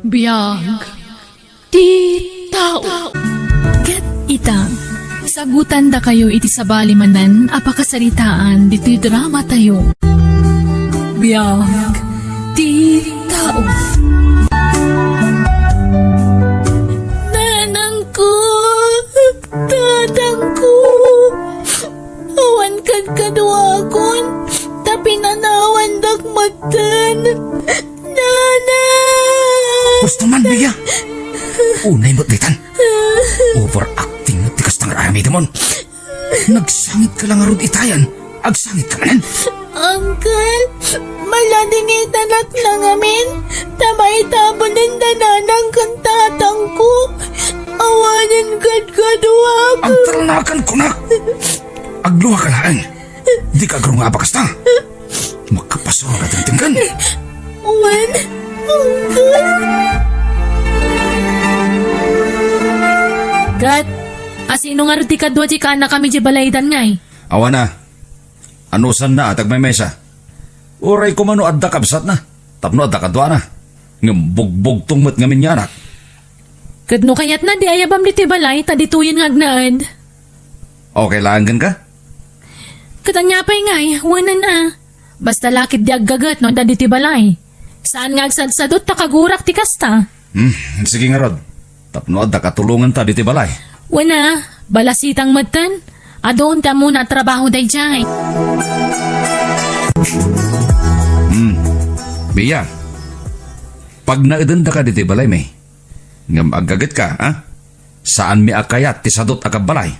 Biyag ti tao. Ket ita, sagutan da kayo iti sabali manan apakasaritaan dito'y drama tayo. Biyag ti tao. Nanang ko, tatang ko, awan kadkadwakon, tapi nanawan dakmatan. Nanay! Gusto man, Bia. Unay mo't litan. Overacting mo tikas ng rami damon. Nagsangit ka lang arod itayan. Agsangit ka manan. Uncle, maladingitan at nangamin. Tamay tabon ng dananang kantatang ko. Awanan kadkadwak. Ang talanakan ko na. Agluha ka lang. Di ka agrong abakas na. Makapasok ka tingtinggan. Wan, Uncle. Gat, asino nga riti kadwa di ka na kami di balaydan ngay? Awa na. Anusan na atag may mesa. Uray ko mano adda kabsat na. Tapno adda kadwa na. Ngambog-bog tungmat ngamin niya anak. Kadno kayat na di ayabam di tibalay tadituyin nga agnaad. Okay lang ka? Katanyapay ngay, wanan na. Basta lakit di aggagat no dadi tibalay. Saan nga agsadsadot takagurak ti kasta? Sige nga rod. Tapno adda katulungan ta diti balay. Wana, balasitang matan. Adoon ta muna trabaho day jay. Bia. Pag naedenda ka diti balay may. Ngam aggagat ka, ha? Saan mi akayat ti sadot akab balay?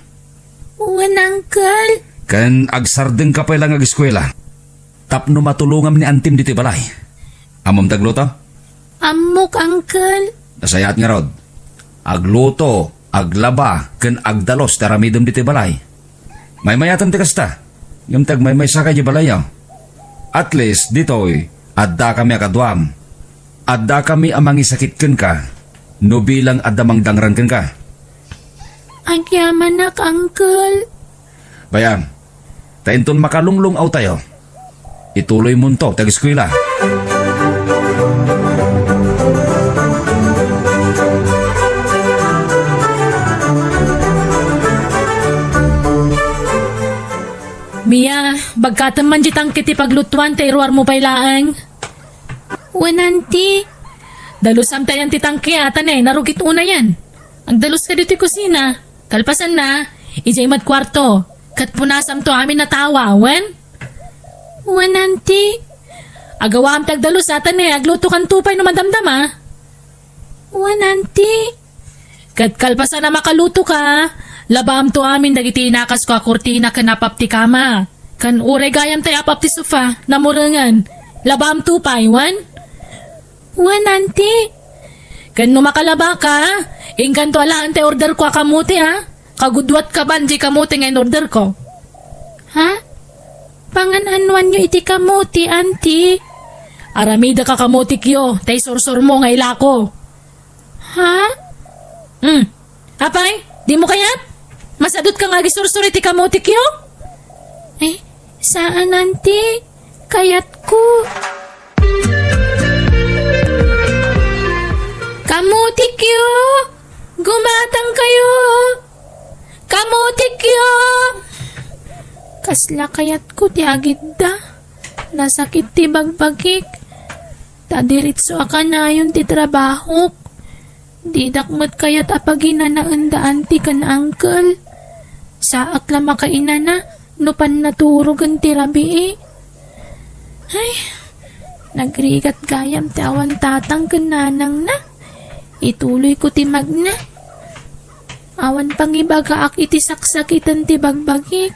Uncle. Kan agsardeng ka pa lang ag-eskwela. Tapno matulungam ni antim diti balay. Amom tagluto? Amok, Uncle. Nasayat nga rod. Agluto, aglaba, ken agdalos taramidom diti balay. May mayatan ti kasta. Yung tag may sakay di balay yaw. At least ditoy, adda kami akadwam. Adda kami amang isakitken ka. No bilang adda mangdangran ken ka. Agyaman nak, Uncle. Bayam, tainton makalunglong aw tayo. Ituloy mo to, tag-eskwela. Mia, bagkatan man jitang kiti paglutuan tayruar mo pailaang. Wananti. Dalusam tayan titangki atan narugit una yan. Ang dalus ka dito kusina. Kalpasan na, ijay mat kwarto. Kat punasam to amin natawa, wan? Wananti. Agawam tagdalus atan agluto kan tupay no madamdama. Wananti. Kat kalpasan na makaluto ka. Labam to amin dagiti inakas ko a kurtina kan napap ti kama. Kan uray gayam tayo apap ti sofa, namurangan. Labam tupay, wan? Wan, auntie. Kan numakalaba ka, ingkan to alaan tayo order ko a kamuti ha. Kagudwat ka banji kamuti ngayon order ko. Ha? Pangananwan nyo iti kamuti, auntie. Aramida ka kamuti kyo, tay sorsor mo ngay lako. Ha? Apay, di mo kayat? Masadot ka nga gisursuri ti kamutik yo? Eh, saan auntie? Kayat ko. Kamutik yo! Gumatang kayo! Kamutik yo! Kasla kayat ko ti agid da. Nasakit ti bagbagik. Tadiritso aka na yun ti trabaho. Di dakmat kayat apagina na andaan ti kan uncle. Saak la makaina na, no pan naturugan ti rabi Ay, nagrigat gayam ti awan tatang kananang na. Ituloy ko ti magna. Awan pangibagaak iti saksakitan ti bagbagik.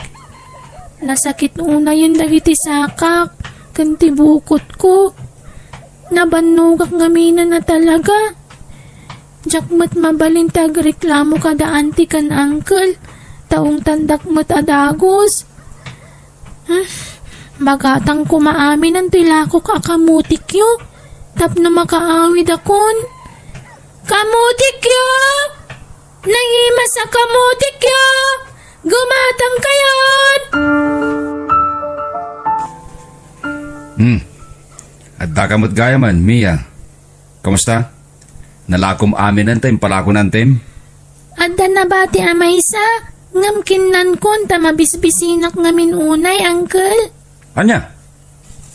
Nasakit una yun dagiti sakak, kan ti bukot ko. Nabanugak ngamina na talaga. Jakmat mabalin tag reklamo kada anti kan uncle. Taong tandak mat adagos. Bagatang kumaamin ang tilako kakamutik yo. Tap na makaawid akon. Kamutik yo! Nangima sa kamutik yo! Gumatang kayon! Adda kamot gaya man, Mia. Kamusta? Nalakom amin nantem, palako nantem. Adda na ba ti amaysa? Ngam kinnan kon ta mabisbisinak ngamin unay, Uncle. Anya?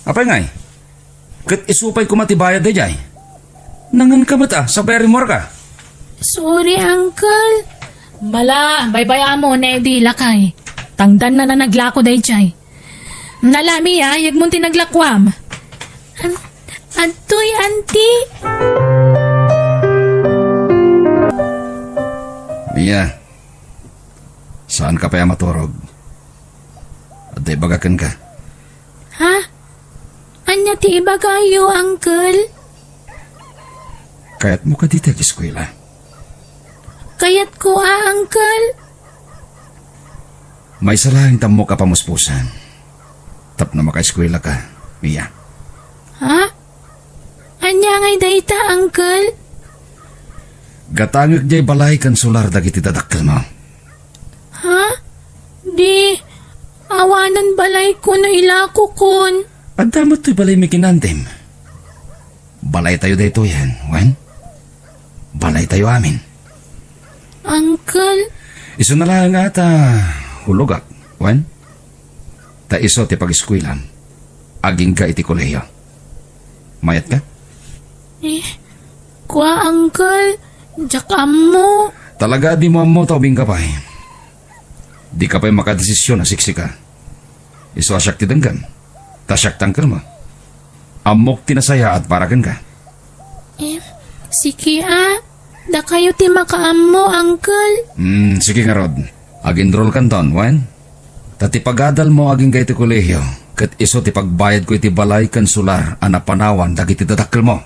Apay ngay? Kat isupay ko matibayad da jay. Nangan ka mata, sabay rimor ka. Sorry, Uncle. Bala, baybaya mo na edi lakay. Tangdan na naglako day chay. Nalami yag mo tinaglakwam. Atoy, Auntie. Mia, saan ka pa maturog? At ay bagakan ka. Ha? Anya ti iba kayo, Uncle? Kaya't mo ka dito eskwela. Kayat ko, Uncle. May salahing tamo ka pamuspusan. Tap na makaeskwela ka, Mia. Ha? Anya ngay dayta, Uncle? Gatangag jay balay kan solar dagiti dadakkel mo. Ha? Di, awanan balay ko no ilako kon. At damat to'y balay may kinantem. Balay tayo dito yan, Wan. Balay tayo amin. Uncle, Iso na lang ata hulogak, Wan. Ta iso ti pag-eskwilan. Aging ka iti kolehiyo. Mayat ka? kwa Uncle, jakam mo. Talaga di mo amo taubing ka pa eh. Di ka pa'y makadesisyon na siksi ka. Iso asyak ti denggan. Tasyak tangkel mo. Amok tinasaya at paragan ka. Sige da kayo ti makaam mo, Uncle. Sige nga Rod. Agindrol kanton, Wan. Tati pagadal mo aging kay ti kolehiyo. Kat iso ti pagbayad ko iti balay kan sular anapanawan dagiti dadakkel mo.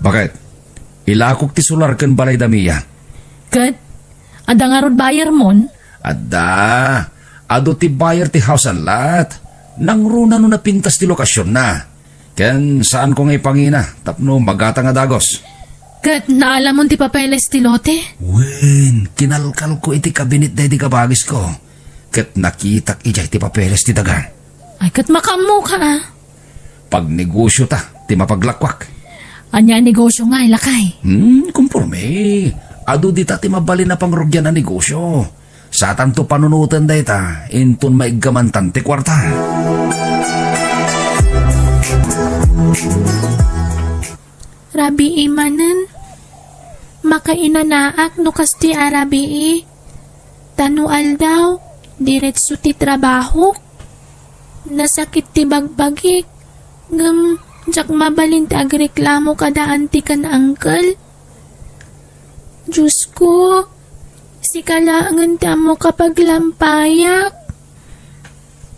Bakit? Ilakok ti sular kan balay damiya. Kat, ada nga rod bayar mon. Adda, ado ti bayar ti house ang lat. Nang runa no napintas ti lokasyon na. Ken saan ko nga ipangina, tapno magata nga dagos. Kat, naalam mo ti papeles ti lote. Wen, kinalkal ko iti kabinet na iti kabagis ko. Ket nakitak ijay ti papeles ti daga. Ay, kat makaam mo ka Pag negosyo ta, ti mapaglakwak. Anya negosyo nga ilakay. Kumporme. Ado di ta ti mabalin na pangrugyan na negosyo. Sa tanto panunutan da ita, inton maiggamantan ti kwarta. Rabi imanen. Makainanaak no kasti arabi tanual daw, diretso ti trabaho. Nasakit ti bagbagik. Ngam, jak mabalin ti agreklamo kadaan ti kan Uncle. Diyos ko, si kalaangan ti amo kapag lampayak.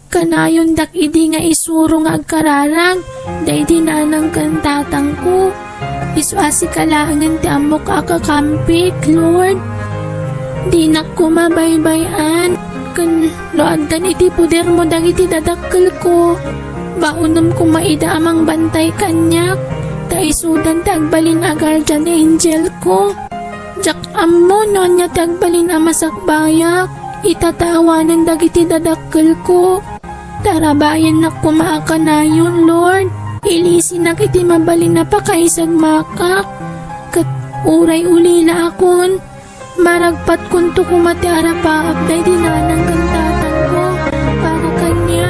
Kanayon dak idi nga isuro nga agkararag, day dinanang kantatang ko. Isu asi kalaangan ti amo kakakampik, Lord. Di na ko mabaybayan, kan loadan iti puder mo dagiti dadakkel ko. Baunam ko maida amang bantay kanyak, ta isudan tagbalin a guardian angel ko. Jak ammo no nya tagbalin a masakbayak, itatawanan dagiti dadakkel ko. Tarabayan na kumaakanayon, Lord. Ilisin na kiti mabalin na pakaisag makak. Kat uray ulila akon. Maragpat kunto kumati arapaap day dinanang kantatang ko. Para kanya.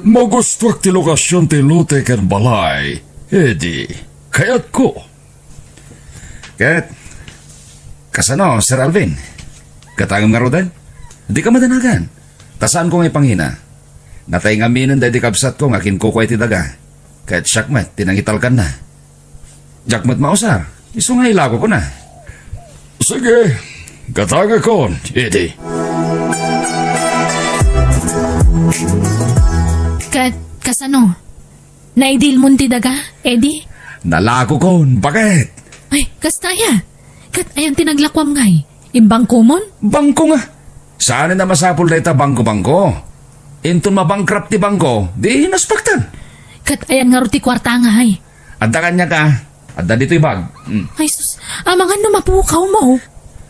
Magustuak ti lokasyon ti lote ken balay. Edi, kayat ko. Ket, kasano, Sir Alvin? Katangam nga rodan? Di ka madanagan. Tasaan ko ngay pangina. Natay nga minan dahil di kabsat ko nga kinkukway ti daga. Kahit syakmat, tinangitalkan na. Jakmat mausar, iso nga ilago ko na. Sige, kataga ko, Edi. Kat, kasano? Naidil mo ti daga, Eddie? Nalago ko, bakit? Ay, kastaya. Kat, ayan tinaglakwam ngay. Imbang kumon? Bangko nga. Saan na masapol na ita bangko-bangko? Inton mabangkrap ti bangko, di naspaktan. Kat, ayan nga roti kwarta nga ay. Anta kanya ka, At da dito'y bag. Ay sus, amang ano mapukaw mo?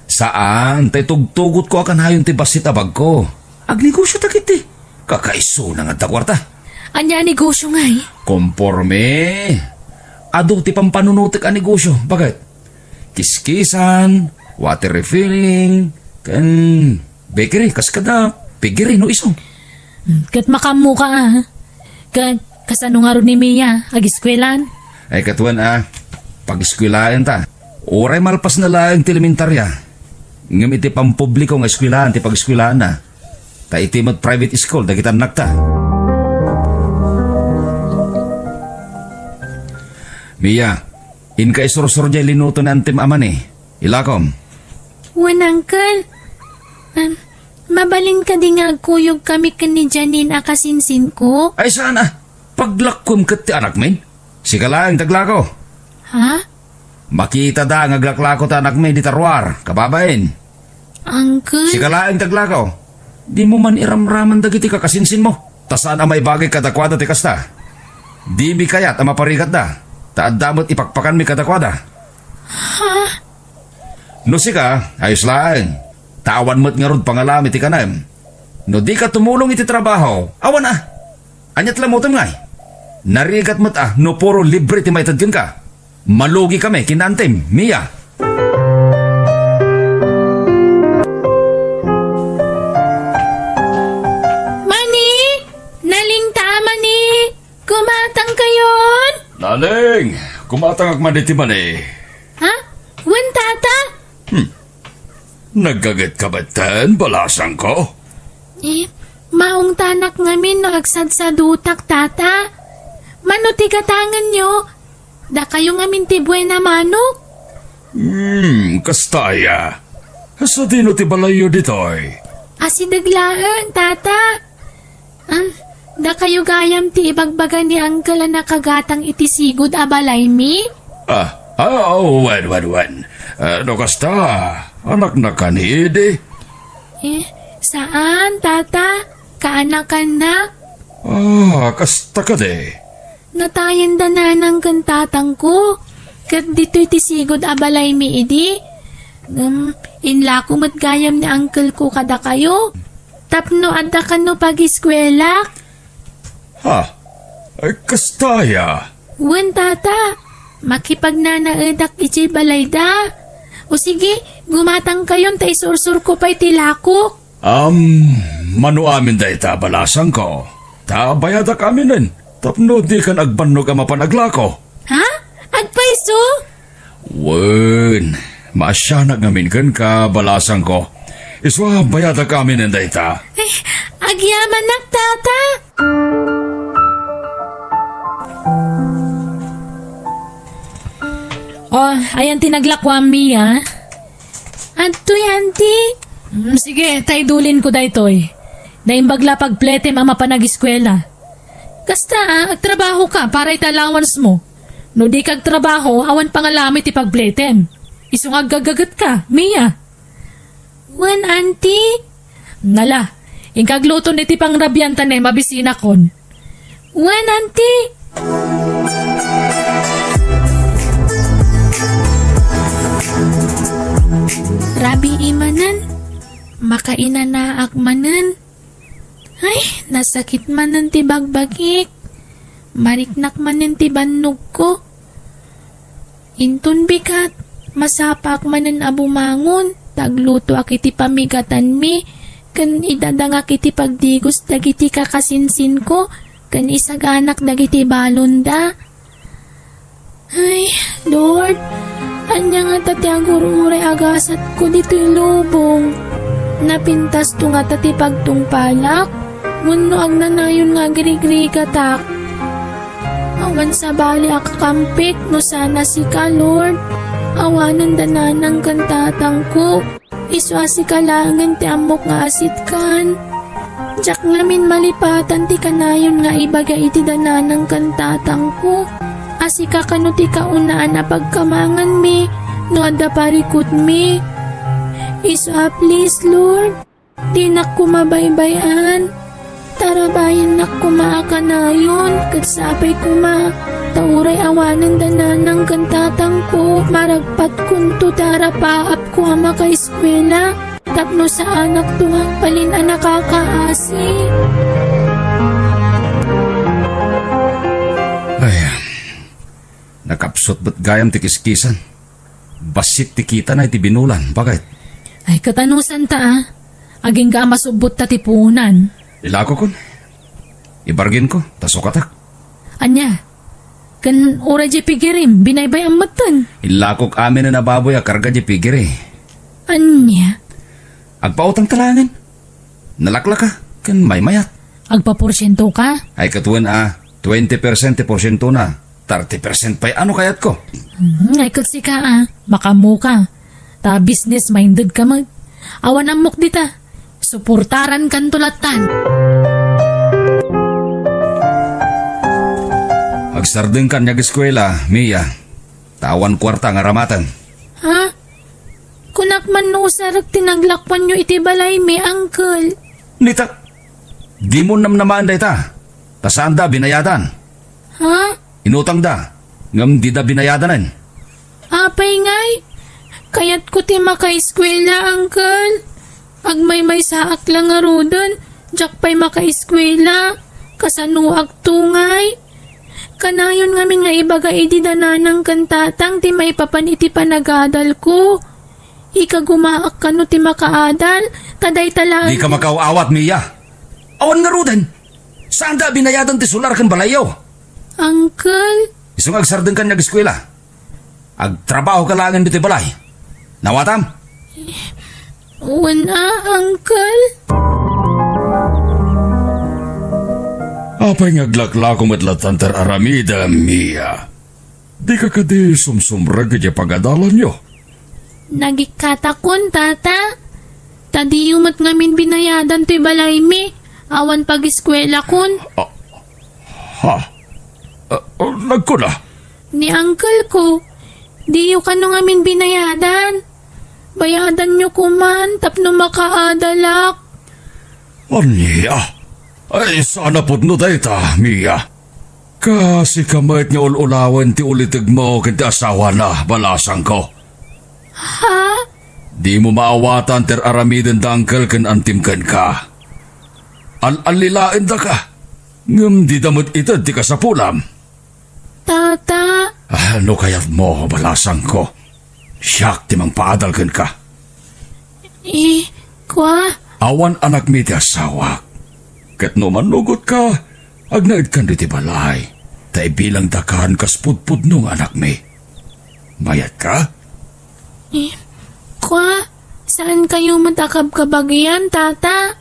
Saan? Tay tugtugot ko akan hayon ti basit abag ko. Agnegosyo takit ti. Kakaiso na nga ta kwarta. Anya negosyo nga eh. Komporme. Ado ti pampanunutik ang negosyo. Bakit? Kiskisan, water refilling, kan bakery, kaskada, pigiri no isong. Kat makamu ka Kat kasano nga ron ni Mia, agiskwelan. Ay katuan pag-eskwilaan ta. Oray malpas na lang ti elementarya. Ngam iti pampubliko nga eskwilaan, ti pag-eskwilaan na. Ta iti mat private school, dagitan nakta. Mia, inka isurusur jay linuto na antim aman eh. Ilakom. Wan, Uncle. Mabalin ka di nga agkuyog kami kani Janine akasinsin ko. Ay sana, paglakom kat ti anak min. Sika lang taglako. Ha? Makita da nga aglaklako ta anak min di tarwar, kababain. Uncle? Sika lang taglako. Di mo man iramraman dagiti kakasinsin mo. Ta saan ang may bagay kadakwada ti kasta. Di mi kayat ang maparikat da. Taad damot ipakpakan mi kadakwada. Ha? No sika, ayos lang. Tawan mo't nga rod pangalami ti kanam. No di ka tumulong iti trabaho, awan Anyat lang mo ngay. Narigat mo't no puro libre ti maitadkin ka. Malugi kami, kinantem, Mia. Mani! Naling tama ni! Kumatang kayon! Naling, kumatang agmaniti man eh. Ha? Wan, tata? Naggagat ka batan, balasang ko? Maong tanak ngamin no agsad sa dutak, tata. Manuti katangan nyo. Da kayo ngamin ti buena manok. Kastaya. Sa dino ti balayo ditoy. Asidaglaan, tata. Da kayo gayam ti ibagbagan ni Uncle na nakagatang iti sigod abalay mi? Wan. No kasta, anak na kanidi. Saan, tata? Kaanak-anak? Kasta ka de. Natayan da na ng kantatang ko. Kat dito'y tisigod abalay mi idi. Inla ko matgayam ni uncle ko kada kayo. Tapno adda ka no pag-eskwela. Ay kastaya. Wen tata, makipagnanaadak iti balay da. O sige, gumatang kayon ta isursur ko pa'y tilako. Mano amin da ita balasang ko. Ta bayada kami nun. Tapno di kan agbannog ang mapanaglako. Ha? Agpaiso? Wen, masya ngamin kan ka balasang ko. Iswa bayada kami nun da ita. Agyaman nak tata. Ayan tinaglakwa Mia. Adto'y auntie. Sige, taydulin ko daytoy. Naimbagla pagpletem ang mapanag-eskwela. Kasta agtrabaho ka para italawans mo. No di kag trabaho, awan pangalamit ipagpletem. Isung aggagagat ka, Mia. Wen auntie. Nala, ingkagluto niti pang rabyanta na mabisina kon. Wen auntie. Rabi imanan. Makaina na akmanan. Ay, nasakit manan ti bagbagik. Mariknak manan ti bannog ko. Intun bikat, masapak manan abumangon. Tagluto akiti pamigatan mi. Kan idadang akiti pagdigos dagiti kakasinsin ko. Kan isaganak dagiti balonda. Ay, Lord, anya nga tati ang gurure agasat ko dito'y lubong. Napintas to nga tati pagtungpalak. Muno ang nanayon nga girigrigatak. Awan sa bali akakampik no sana si ka, Lord. Awanan dananang kantatang ko. Iswa si kalangan ti amok nga asit kan. Diyak ngamin malipatan ti kanayon nga ibaga iti dananang kantatang ko. Asika kano ti kaunaan na pagkamangan mi. No adda parikot mi. Iswa please, Lord. Di na kumabaybayan. Tarabayan na kumaakanayon, kagsabay kuma, Tauray awanan dananang kantatang ko, maragpat kunto darapaap ko ang makaeskwela. Tapno sa anak tuwang palin ang nakakaasi. Ay, nakapsot ba't gayam ti kiskisan? Basit ti kita na iti binulan. Bakit? Ay katanusan ta aging ka masubot ta tipunan. Ilako kon. Ibargin ko, tasukatak. Anya, kan ora di pigirim, binaybay ang matan. Ilakok amin na nababoy a karga di pigiri. Anya, Agpautang talangan. Nalakla ka, kan may mayat. agpaporsyento ka? Ay katuan 20% porsyento na. 30% pa'y ano kayat ko? Ay kasi ka makamu ka. Ta business minded ka mag. Awan amok dita. Suportaran kan tulatan. Agsardeng kan nyag eskwela, Mia. Tawan kwarta nga ramatan. Ha? Kunak man no sarag tinaglakpan nyo iti balay mi, uncle. Nita, di mo naman day ta. Tasaan da binayadan. Ha? Inutang da. Ngam di da binayadanan. Apay ngay. Kayat ko ti makaeskwela, uncle. Agmay saak lang nga rodon. Jak pa'y makaeskwela. Kasanuag tungay. Kanayon ngamin nga ibaga iti dananang kantatang ti may papan iti panagadal ko. Ika gumaak ka no ti makaadal. Kaday talaan. Di ka makaawat, Mia. Awan nga rudan. Saan da binayadan ti sular kan balayaw? Uncle? Isong agsardeng kan nyag eskwela. Agtrabaho ka langan dito balay. Nawatam? Wala, uncle. Apay ngaglaklako matlatan ter aramida, Mia. Di ka kadi sumsumrag kaya pagadalan nyo. Nagikatakon, tata. Tadi yumat ngamin binayadan to'y balay mi. Awan pag-eskwela kun. Ha? Nagkuna? Ni uncle ko. Di yu kano ngamin binayadan. Bayadan nyo kuman, tapno makaadalak. Anya? Ay, sana po no dayta, Mia. Kasi kamait nga ululawan ti ulitig mo kinti asawa na balasang ko. Ha? Di mo maawatan ter aramiden dangkel kan antimken ka. Al-alilain da ka. Ngam di damot itad ti kasapulam. Tata. Ano kayat mo balasang ko? Siyak ti mang paadalken ka. Kwa? Awan anak mi ti asawa. Kat no manugot ka, agnaid kan di ti balay. Tay bilang dakan kaspudpud nung anak mi. Mayat ka? Kwa? Saan kayo matakab kabagyan, tata?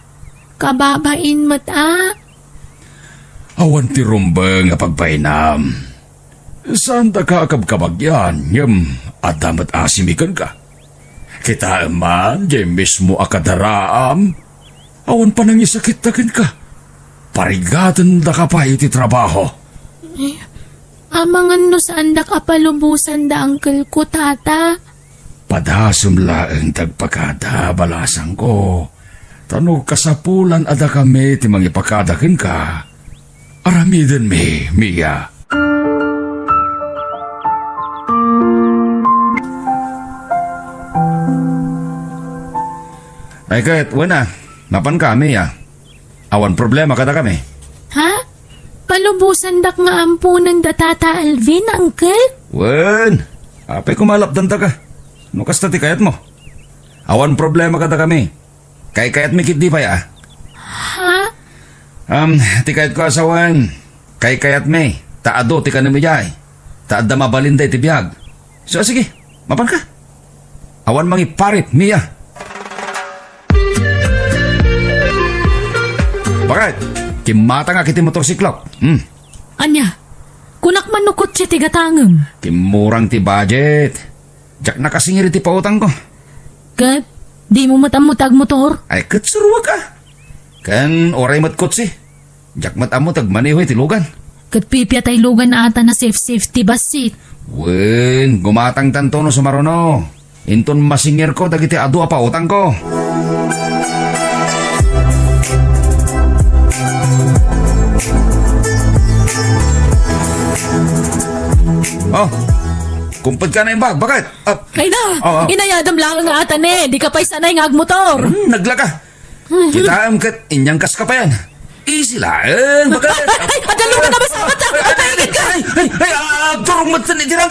Kababain mata? Awan ti rumbeng nga pagpainam. Saan da ka kabagyan, yam adamat asimikan ka? Kita man, di mismo akadaraam. Awan pa nang isakit-takin ka. Parigatan da ka pa iti trabaho. Amangan no saan da kapalubusan da uncle ko, tata? Padasum laeng tagpakada balasang ko. Tanog kasapulan ada kami ti mangipakadakin ka. Aramiden mi, Mia. Ay kahit, wala. Napan kami, Awan problema kada kami. Ha? Palubusan dak nga ampunan da tata Alvin, uncle? Wen, apay kumalapdan ta ka. No kasta ti kayat mo. Awan problema kada kami. Kayat mi kit di pa Ha? Ti kayat ko asawan. Kayat mi. Taado ti ka na mijay. Taada mabalinday ti biyag. So sige, mapan ka. Awan mangi parit, Mia. Bakit? Kimata nga kiti motorsiklop. Anya, kunak manukot siya tigatangem. Kimurang ti budget. Jak nakasingiri ti pautang ko. Kat, di mo matamutag motor. Ay katsurwa ka. Kan oray matkotsi. Jak matamutag manihoy ti lugan. Kat pipya tay lugan na ata na safety basit. Wen, gumatang tanto no sumarono. Inton masingir ko dagiti adu pa utang ko. Oh, kumpad ka na yung bag. Bakit? Ay na, Oo. inayadam lang nga atan eh. Di ka pa'y sanay nga agmotor. Naglaka. Kita am kat inyang kas ka pa yan. Easy lang. Bakit? Ay, adalo ka na ba sa mata? Turong matsan ni Dirang.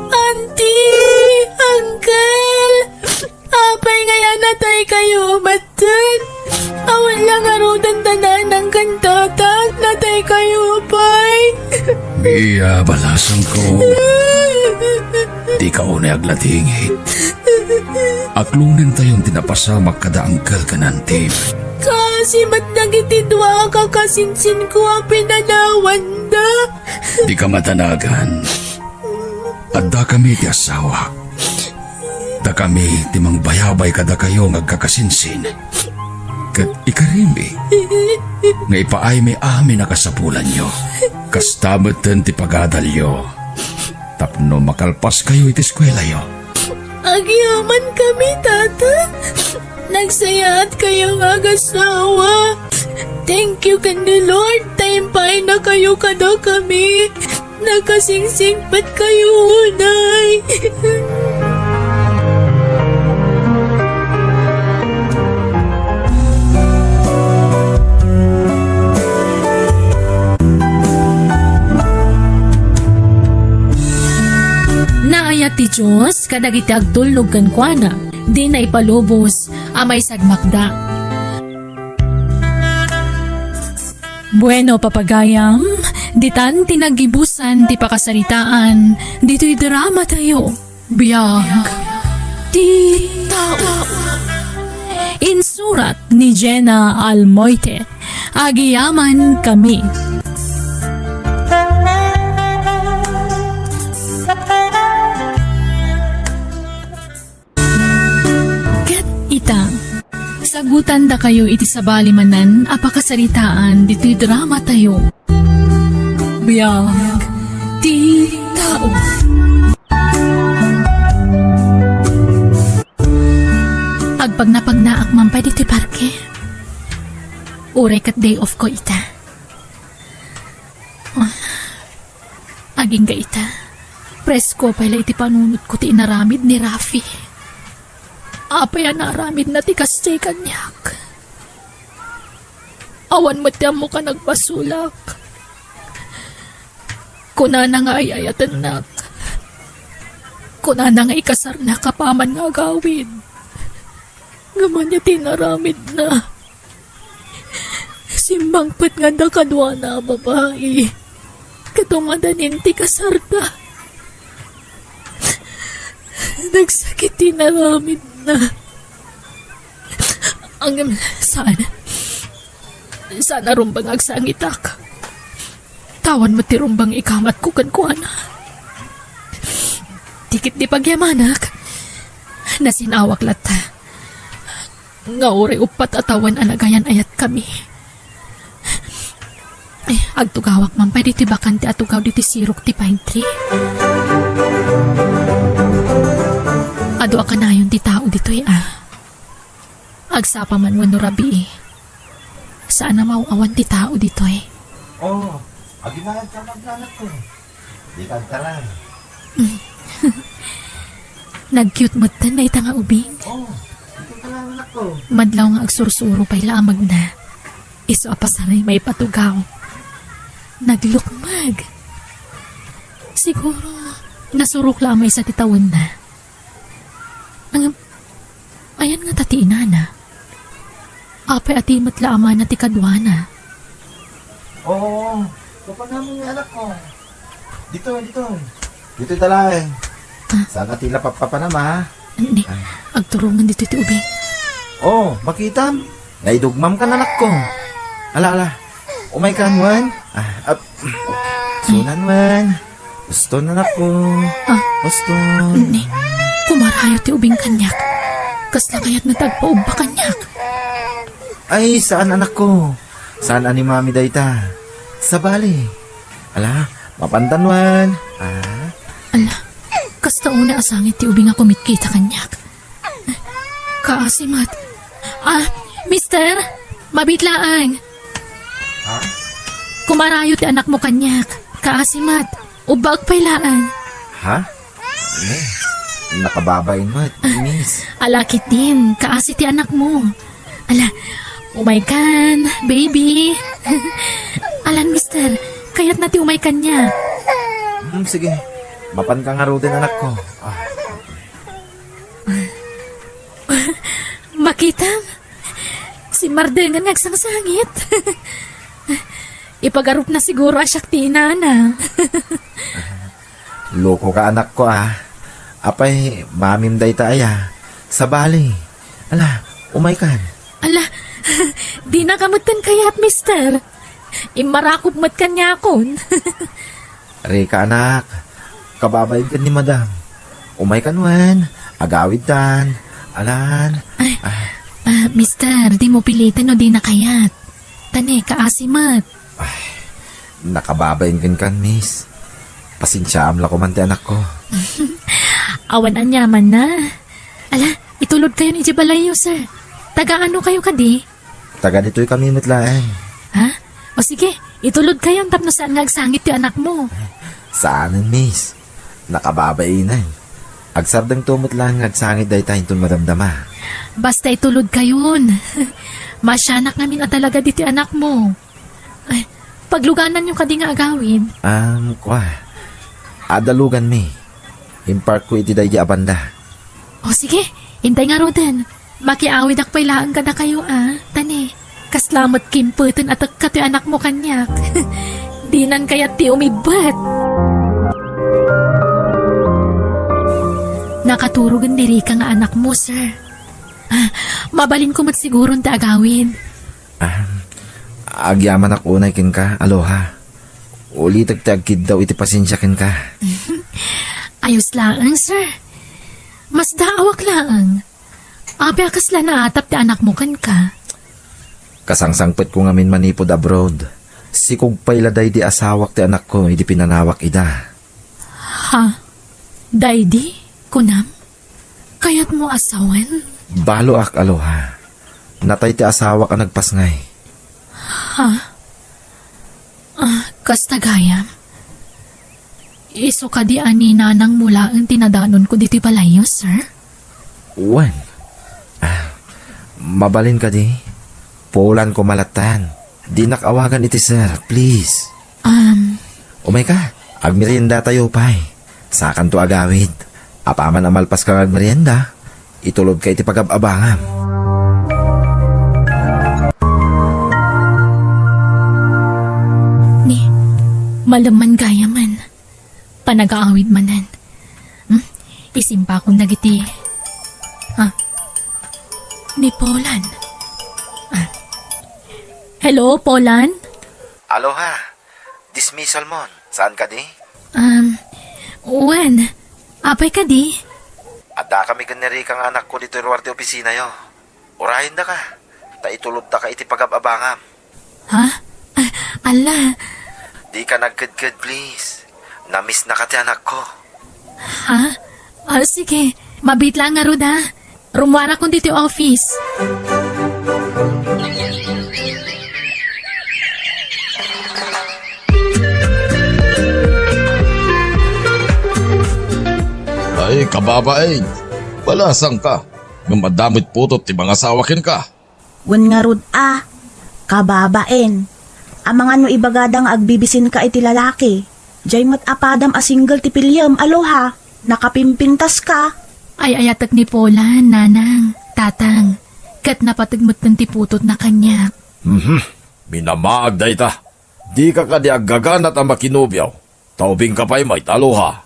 Auntie! Uncle! Apay ngaya natay kayo, matan! Awan lang arudan tanan ng kantatan, natay kayo, pay! Iya, balasan ko. Di ka unay aglatingit. Aklunin tayong tinapasamak kada angkal ka nanti. Kasi mat nagitidwa ka kasinsin ko ang pinanawan da. Di ka matanagan. At da kami ti asawa. Da kami ti mangbayabay kada kayo ngagkakasinsin. Kat ikarimi. Nga ipaay may amin na kasapulan nyo. Kastamatan ti pagadalyo. Tapno makalpas kayo iti eskwela yo. Agyaman kami, tata. Nagsayaat kayo mag-asawa. Thank you kani Lord. Taympay na kayo kada kami. Nakasingsing pat kayo unay. Naayat ti Diyos, kadagiti agtulog kan kuana, di na ipalubos, amay sagmakda. Bueno, papagayam, ditan tinagibusan, ti pakasaritaan, dito'y drama tayo. Biyag, ti tao. Insurat ni Jenna Almoite, Agiyaman Kami. Ita, sagutan da kayo iti sabali manan, apakasaritaan, dito'y drama tayo. Biyag, ti tao. Agpag napagnaak man pa dito'y parke. Uray kat day off ko ita. Oh, aging ga ita. Presko pala iti panunod ko ti inaramid ni Rafi. Apay naramid na tikas chay kanyak. Awan mo tiyam mo ka nagpasulak. Kuna na nga ayayatan nak. Kuna na nga ikasar na kapaman nga gawid. Gaman niya tinaramid na. Simbangpat nga da kadwa na babae. Katumadanin ti kasar na. Nagsakit tinaramid na. Ang sana rumbang agsangitak. Tawan mo ti rumbang ikamat ko kankwana. Tikit di pagyamanak. Nasinawak lata. Nga ore upat atawan anagayan ayat kami. Agtugawak man pa diti bakante atugaw diti sirok ti pine tree. Ado ka na yun ti tao dito'y Agsapa man wano rabi. Saan na mauawan ti tao dito'y. Oh, agimahan ka magnanak ko. Di ka talang. Nag-cute mo tan na ita nga ubing. Oh, di ka talang anak ko. Madlaw nga agsursuro pa'y laamag na. Iso apasaray may patugaw. Naglukmag. Siguro, nasurok lamay sa titawan na. Ayan nga tati inana. Apay atimat laama na ti kadwana. Oo, kapag namin yung anak ko. Dito. Dito talay. Saan ka tila papanama, ha? Hindi, agturungan dito ti ubing. Oh, makitam. Naidugmam ka na anak ko. Ala. Umay ka, Juan. Sunan, Juan. Gusto na anak ko. Gusto. Hindi, kumarayo ti ubing kanyak. Kasla kaya't natagpaubba kanyak. Ay, saan anak ko? Saan ani mami dayta? Sa bali. Ala, mapantan, Juan. Ala, kasta una asangit ti ubing ako mitkita kanyak. Kaasimat. Mister? Mabitlaang. Ha? Kumarayo ti anak mo kanyak. Kaasimat. Ubag pailaan. Ha? Nakababayin mo, miss. Alakit din. Kaasi ti anak mo. Ala, umaykan, baby. Alan, mister. Kaya't na ti umaykan niya. Sige. Mapan ka nga ro din, anak ko. Makita? Si Marden nga nagsangsangit. Ipagarup na siguro asyak ti inana. Loko ka, anak ko, Apay, mamim day taaya. Sa bali. Ala, umaykan. Ala, di nakamutan kayat, mister. Imarakop mat kanya akon. Rika, anak. Kababayin ka ni madam. Umaykan, wen. Agawid tan. Alan. Mister, di mo pilitin o di na kayat. Tane, kaasimat. Nakababayin kan, miss. Pasensyaam la ko man ti anak ko. Awan anyaman na. Ala, itulod kayo ni Jabalayo, sir. Taga-ano kayo kadi? Taga dito'y kami mutlaan. Ha? O sige, itulod kayo ang tapno saan ngagsangit ti anak mo. Saanan, miss? Nakababayinan. Agsardang tumot lang agsangit day tayong itong madamdama. Basta itulod kayon. Masyanak namin at talaga diti anak mo. Ay, pagluganan yung kadi nga agawin. Adalugan mi. Impark ko iti day di abanda. O sige, hintay nga roden. Makiawid ak pailaan ka na kayo Tane, kaslamat kimputin at kati anak mo kanyak. Dinan kaya ti umibat. Nakaturugan diri ka nga anak mo, sir. Mabalin ko siguro ti agawin. Agyaman ako unay kin ka, aloha. Uli tagtagkid daw iti pasensya kin ka. Ayos lang, sir. Mas daawak lang. Abi akasla na atap ti anak mo kan ka. Kasangsangpet ko ngamin manipod abroad. Si kong pailaday di asawak ti anak ko, hindi pinanawak ida. Ha? Daydi? Kunam? Kaya't mo asawan? Balo ak, aloha. Natay ti asawak ang nagpasngay. Ha? Kastagayam? Iso ka di ani nanang mula ang tinadanon ko diti palayo, sir? Wen. Mabalin ka di. Pulan ko malatan. Di nakawagan iti sir, please. Umay ka. Agmerienda tayo pay. Sakan to agawid. Apaman amalpas ka agmerienda. Itulog ka iti pagababangam. Ni, malaman gaya man. Panag-aawid manan. Isimpa akong nagiti. Ni Polan. Hello, Polan? Aloha. Dismissal mon. Saan ka di? Wen, apay ka di? Ada kami ganeri kang anak ko dito ruwarte opisina yo. Urahin da ka. Ta itulod da ka iti pagababangam. Ha? Ala, Di ka nagkadkad, please. Namiss na ka ti anak ko. ha? Sige, mabit lang nga ruda. Rumwara kong dito office. Ay, kababaeng. Balasang ka. Ng madamit putot ti mga sawakin ka. Wen nga rod kababaen. Amang ano ibagadang agbibisin ka iti lalaki. Jay mat apadam a single ti pilyam, aloha. Nakapimpintas ka. Ay ayatag ni Polan, nanang, tatang. Kat napatagmat ng tiputot na kanya. Minamaag day ta. Di ka kadi aggaganat ang makinubyaw. Taubing ka pa'y may taloha.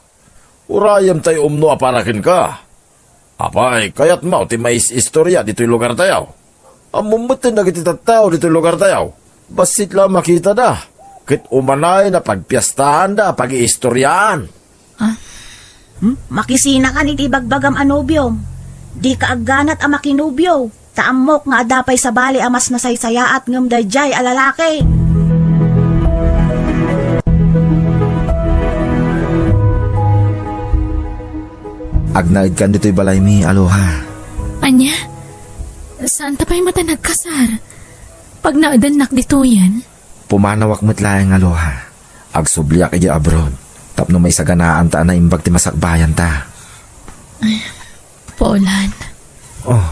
Urayam tayo umno aparakin ka. Apay, kayat mo ti may istorya dito'y lugar tayaw. Amumutin na kiti tattao dito'y lugar tayaw. Basit lang makita da. Kit umanay na pagpiyastahan da, pag-iistoryaan. Makisina ka ni bagbagam anobyom. Di ka agganat a makinubyo. Taamok nga adapay sa bali amas nasaysaya at ngam dayjay alalaki. Agnaid kan dito'y balay mi, aloha. Anya? Saan ta pa'y mata nagkasar? Pag naadanak dito yan, Pumanawak mo't laeng aloha. Agsubliak iya abroad. Tapno may saganaan ta na imbag ti masakbayan ta. Polan. Oh,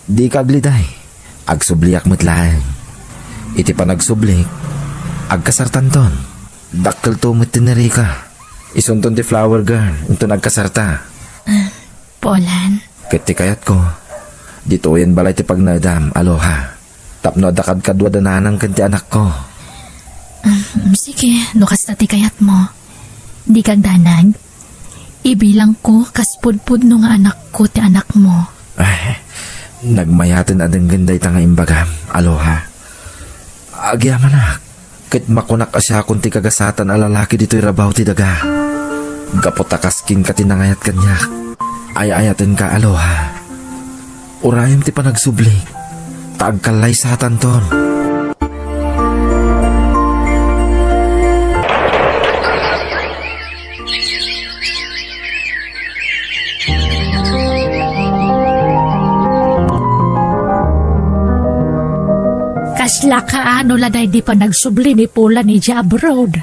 di kagliday. Agsubliak mo't laeng. Iti pa nagsublik. Agkasartan ton. Dakkel to mo't tinarika. Isunton ti flower girl. Ito nagkasarta. Polan. Kiti kayat ko. Dito yan balay ti pagnadam. Aloha. Tapno adakad kadwa dananang kanti anak ko. Sige, nukas na ti kayat mo. Di kag danag. Ibilang ko kaspudpud no nga anak ko ti anak mo. Ay, nagmayatin adang ganda ita nga imbagam. Aloha. Agyaman na. Kit makunak asya kung ti kagasatan alalaki dito'y rabaw ti daga. Gapotakaskin ka tinangayat kanyak. Ay-ayatin ka, aloha. Urayam ti panagsublik. Taagkalay sa tanton. Kasla ka ano laday di pa nagsubli ni Pula ni Jabrod.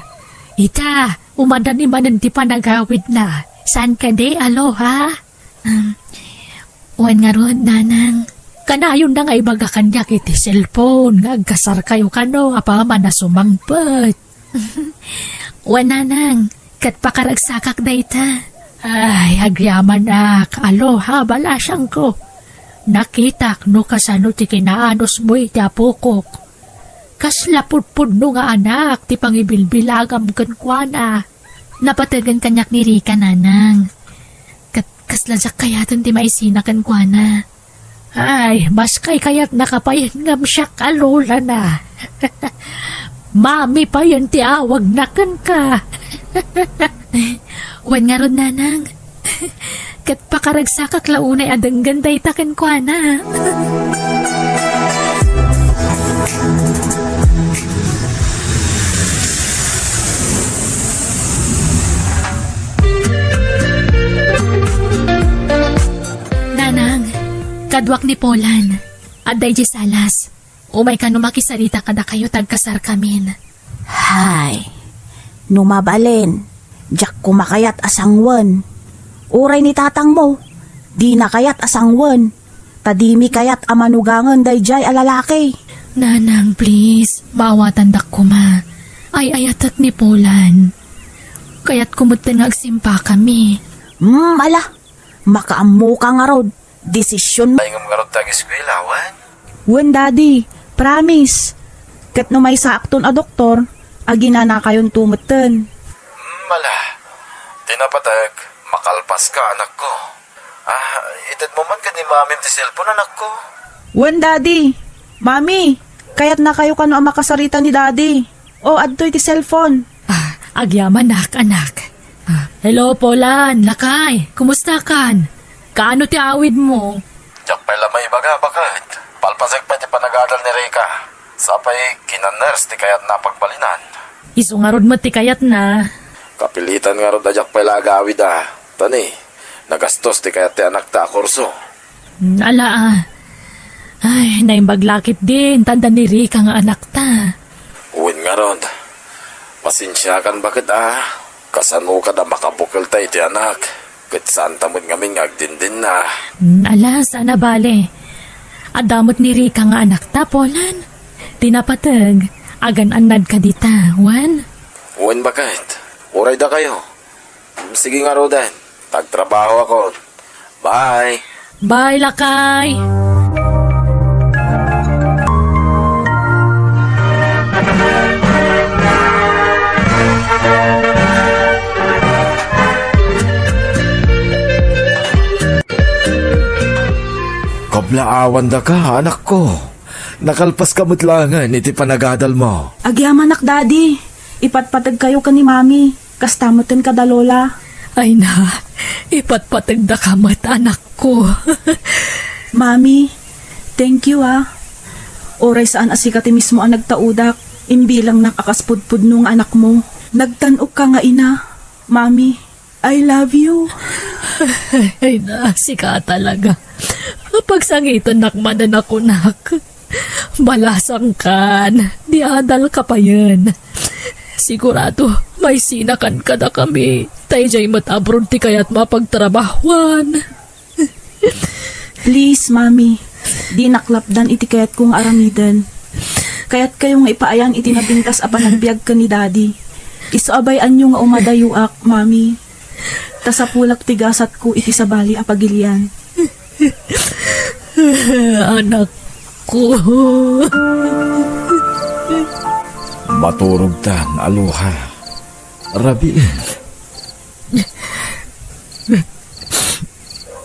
Ita, umadan ni manan di pa nagawid na. San ka di, aloha? Wan nga ron, nanang. Kanayon na nga ibaga kanya kiti cellphone. Agkasar kayo kano, apaman na sumangpot. Wan, nanang. Kat pakaragsakak na ita. Ay, agyaman ak. Aloha, balasang ko. Nakitak no kasano ti kinaanos mo iti apukok. Kaslapudpud no nga anak ti pangibilbilagam kankwana. Napatagan kanyak ni Rika, nanang. Kasladyak kayatan ti maisina kankwana. Ay, mas kayat nakapayangam siya kalola na. Mami pa yun ti awag na kan ka. Wan nga ron, nanang. Kat pakaragsakak launay adang ganda itakan ko na. Nanang, kadwak ni Polan, aday di salas. Umay ka numakisarita kada kayo tagkasar kamin. Hay, numabalin. Diyak kumakayat asangwan. Uray ni tatang mo, di na kayat asangwan. Tadimi kayat amanugangan dayjay alalaki. Nanang, please, maawatan dak ko ma. Ay ayatak ni Polan. Kaya't kumutin nga agsimpa kami. Ala, makaamu ka nga rod. Desisyon mo. Ay nga mga tag-eskwela, wan? Wen, daddy, promise. Kat no may saakton a doktor, agina na kayon tumutin. Mala, tinapatag, makalpas ka anak ko. Itad mo man ka ni mami ti cellphone anak ko. Wen, daddy, mami, kayat na kayo kano ang makasarita ni daddy. O, adtoy ti cellphone. Agyaman anak. Hello, Polan, lakay, kumusta kan? Kaano ti awid mo? Diyak pala may baga, bakit? Palpasek pa ti panagadal ni Rika. Sapay kinaners ti kayat napagbalinan. Isungarod mo ti kayat na. Kapilitan nga ro dajak pala agawid Tani, nagastos ti kayat ti anak ta kurso. Ala Ay, naimbaglakit din, tanda ni Rika nga anak ta. Uwin nga ron. Pasensya kan bakit kasano ka na makabukil tayo ti anak. Kat saan tamod ngamin agdindin na. Ala, sana bale. Adamot ni Rika nga anak ta, Polan. Tinapatag, agan-anad ka dita, wan? Uwin bakit? Uray da kayo. Sige nga Rodan, tagtrabaho ako. Bye! Bye, lakay! Kablaawan da ka, anak ko. Nakalpas ka mutlangan, iti panagadal mo. Agyaman nak, daddy. Ipatpatag kayo ka ni mami. Kastamutin ka da lola. Ay na, ipatpatag da kamat anak ko. Mami, thank you Oray saan asikati mismo ang nagtaudak. Imbilang nakakaspudpud nung anak mo. Nagtanok ka nga ina. Mami, I love you. Ay na, sika talaga. Pagsangitan nakmanan ako, nak. Balasang kan, diadal ka pa yan. Sigurado, may sinakan ka na kami. Tay jay matabron ti kaya't mapagtrabahuan. Please, Mami. Di naklapdan iti kayat kong aramidan. Kaya't kayo nga ipaayang iti nabintas a panagbiag ka ni Daddy. Isuabayan nyo nga umadayuak, Mami. Tasapulak tigasat ko iti sabali a pagilian. Anak ko. Maturog tan, aloha. Rabiin.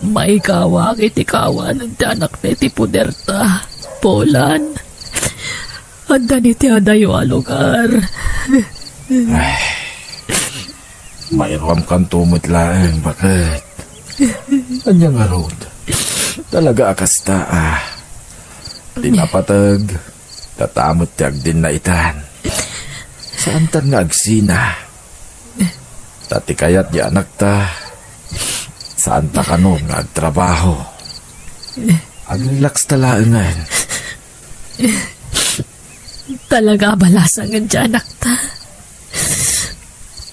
May kawag iti kawan ng anak na iti Puderta. Polan. Anda ni ti adayo a lugar. Mayroon kang tumot laeng, bakit? Anyang arod. Talaga akasta Di napatag. Tatamot tiyag din na itan. Saan tan nga agsina? Tati kayat di anak ta. Saan ta kanong nga agtrabaho? Aglilaks talaangan. Talaga balasang nga dyan, anak ta.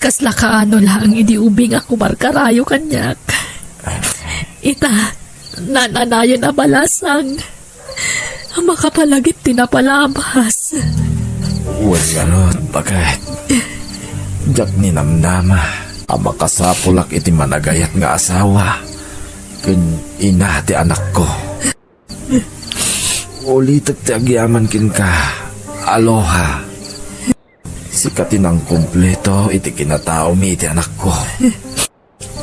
Kasla kaano lang idiubing ako markarayo kanyak. Ita, nananayon na balasang. Makapalagip tinapalabas. Uwan nga rod, bakit? Diyak ni namnama. Ang makasapulak iti managayat nga asawa. Kun ina ti anak ko. Ulitak ti agyaman kin ka. Aloha. Sikatin ang kumpleto iti kinatao mi iti anak ko.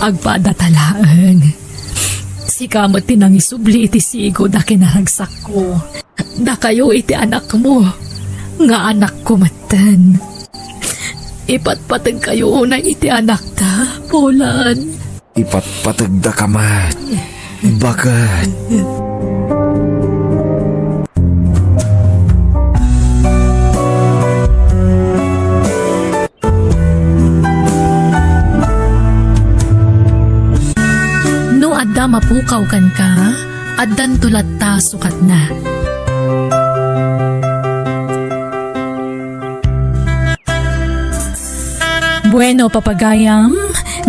Agpadatalaan. Si kamot tinang isubli iti sigo da kinaragsak ko. Da kayo iti anak mo. Nga anak ko matan. Ipatpatag kayo na iti anak ta, Polan. Ipatpatagda ka mat. Bakit? No adda mapukaw kan ka, addan tulat ta sukat na. Bueno, papagayam,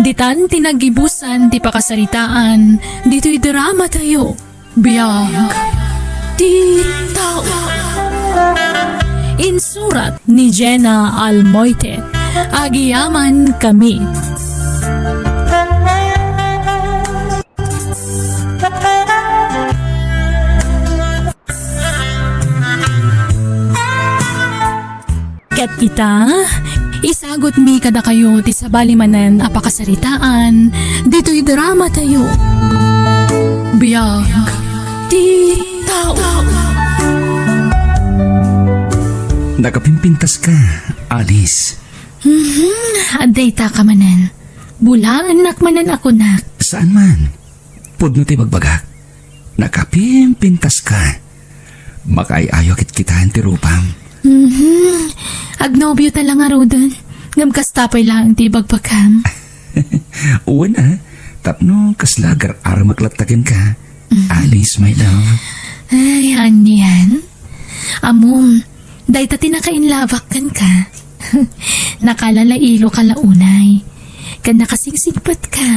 ditan tinagibusan, di pakasaritaan, dito'y drama tayo. Biyag, di tao. Insurat ni Jenna Almoite, Agiyaman Kami. Ket kita, isagot mi kada kayo ti sabalimanan apakasaritaan, dito'y drama tayo. Biyag, di tao. Nakapimpintas ka, Alice. Aday ta ka manan. Bulaan nakmanan ako nak. Saan man? Pudno ti bagbagak. Nakapimpintas ka. Makaiayo kit kitahan ti rupam. Agnobyo talang arudan. Ngamkastapay lang ti bagpakam. Uwan tapno kaslagar ara maklatakin ka. Alice, my love. Ay, anyan. Amom, day ta tinakainlavak kan ka. Nakalalailo ka launay. Kan nakasingsigpat ka.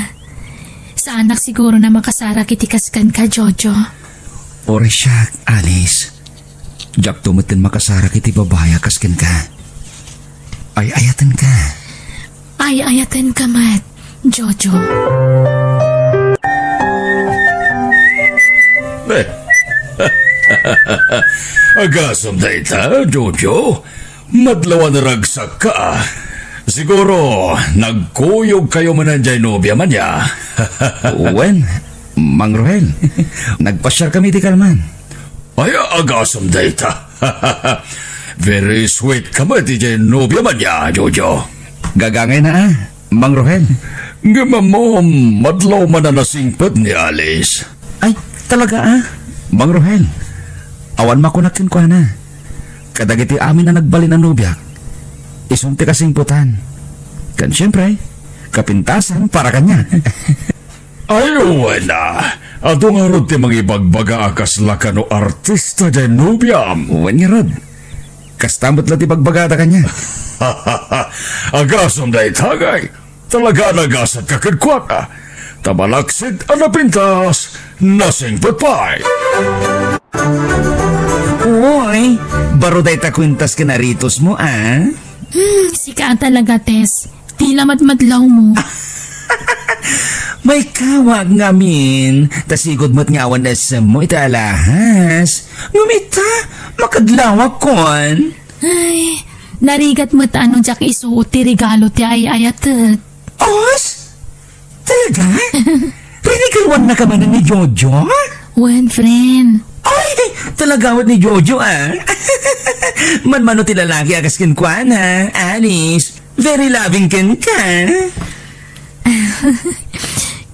Sa anak siguro na makasara kitikaskan ka, Jojo. Ore siya, Alice. Jak tumatin makasara kiti babaya kaskin ka. Ay ayatan ka. Ay, ayatan ka, Mat, Jojo. Agasam na ita, Jojo. Madlawan na ragsak ka. Siguro, nagkuyog kayo mananjay nobya man ya. Uwan, Mang Rohel. Nagpasyar kami di kalman. Ay, agasam na ita. Very sweet ka ba di dyan nobya man ya, Jojo. Gagangay na Mang Rohel. Gamamom, madlaw man na nasingpad ni Alice. Ay, talaga Mang Rohel. Awan makunakin ko na. Kadagiti amin na nagbalin ang nubyak. Isunti kasing putan. Kan siyempre, kapintasan para kanya. Ay, wala. Atong harod ti mga ibagbaga akas lakano artista dyan nubiam. Uwan niya, Rod. Kastamot lang ti pagbagata kanya. Agasom na itagay. Talaga nagasat ka kadkwak ah. Tabalaksid ang napintas. Nasing patpay. Uy, baro day takwintas ka na ritos mo, ah? Sika talaga, Tess. Tila madmadlaw mo. May kawag ngamin. Tasigod mo't ngawan na sa mo italahas. Ngumita, makadlawak kon. Ay, narigat mo anong jak isuot ti regalo ti ayayatet. Os? Talaga? Rinigalwan na ka ba na ni Jojo? Wen, friend. Ay, talagawat ni Jojo, ah. Manmano ti lalaki akas kinkwan, ha? Alice, very loving kin ka.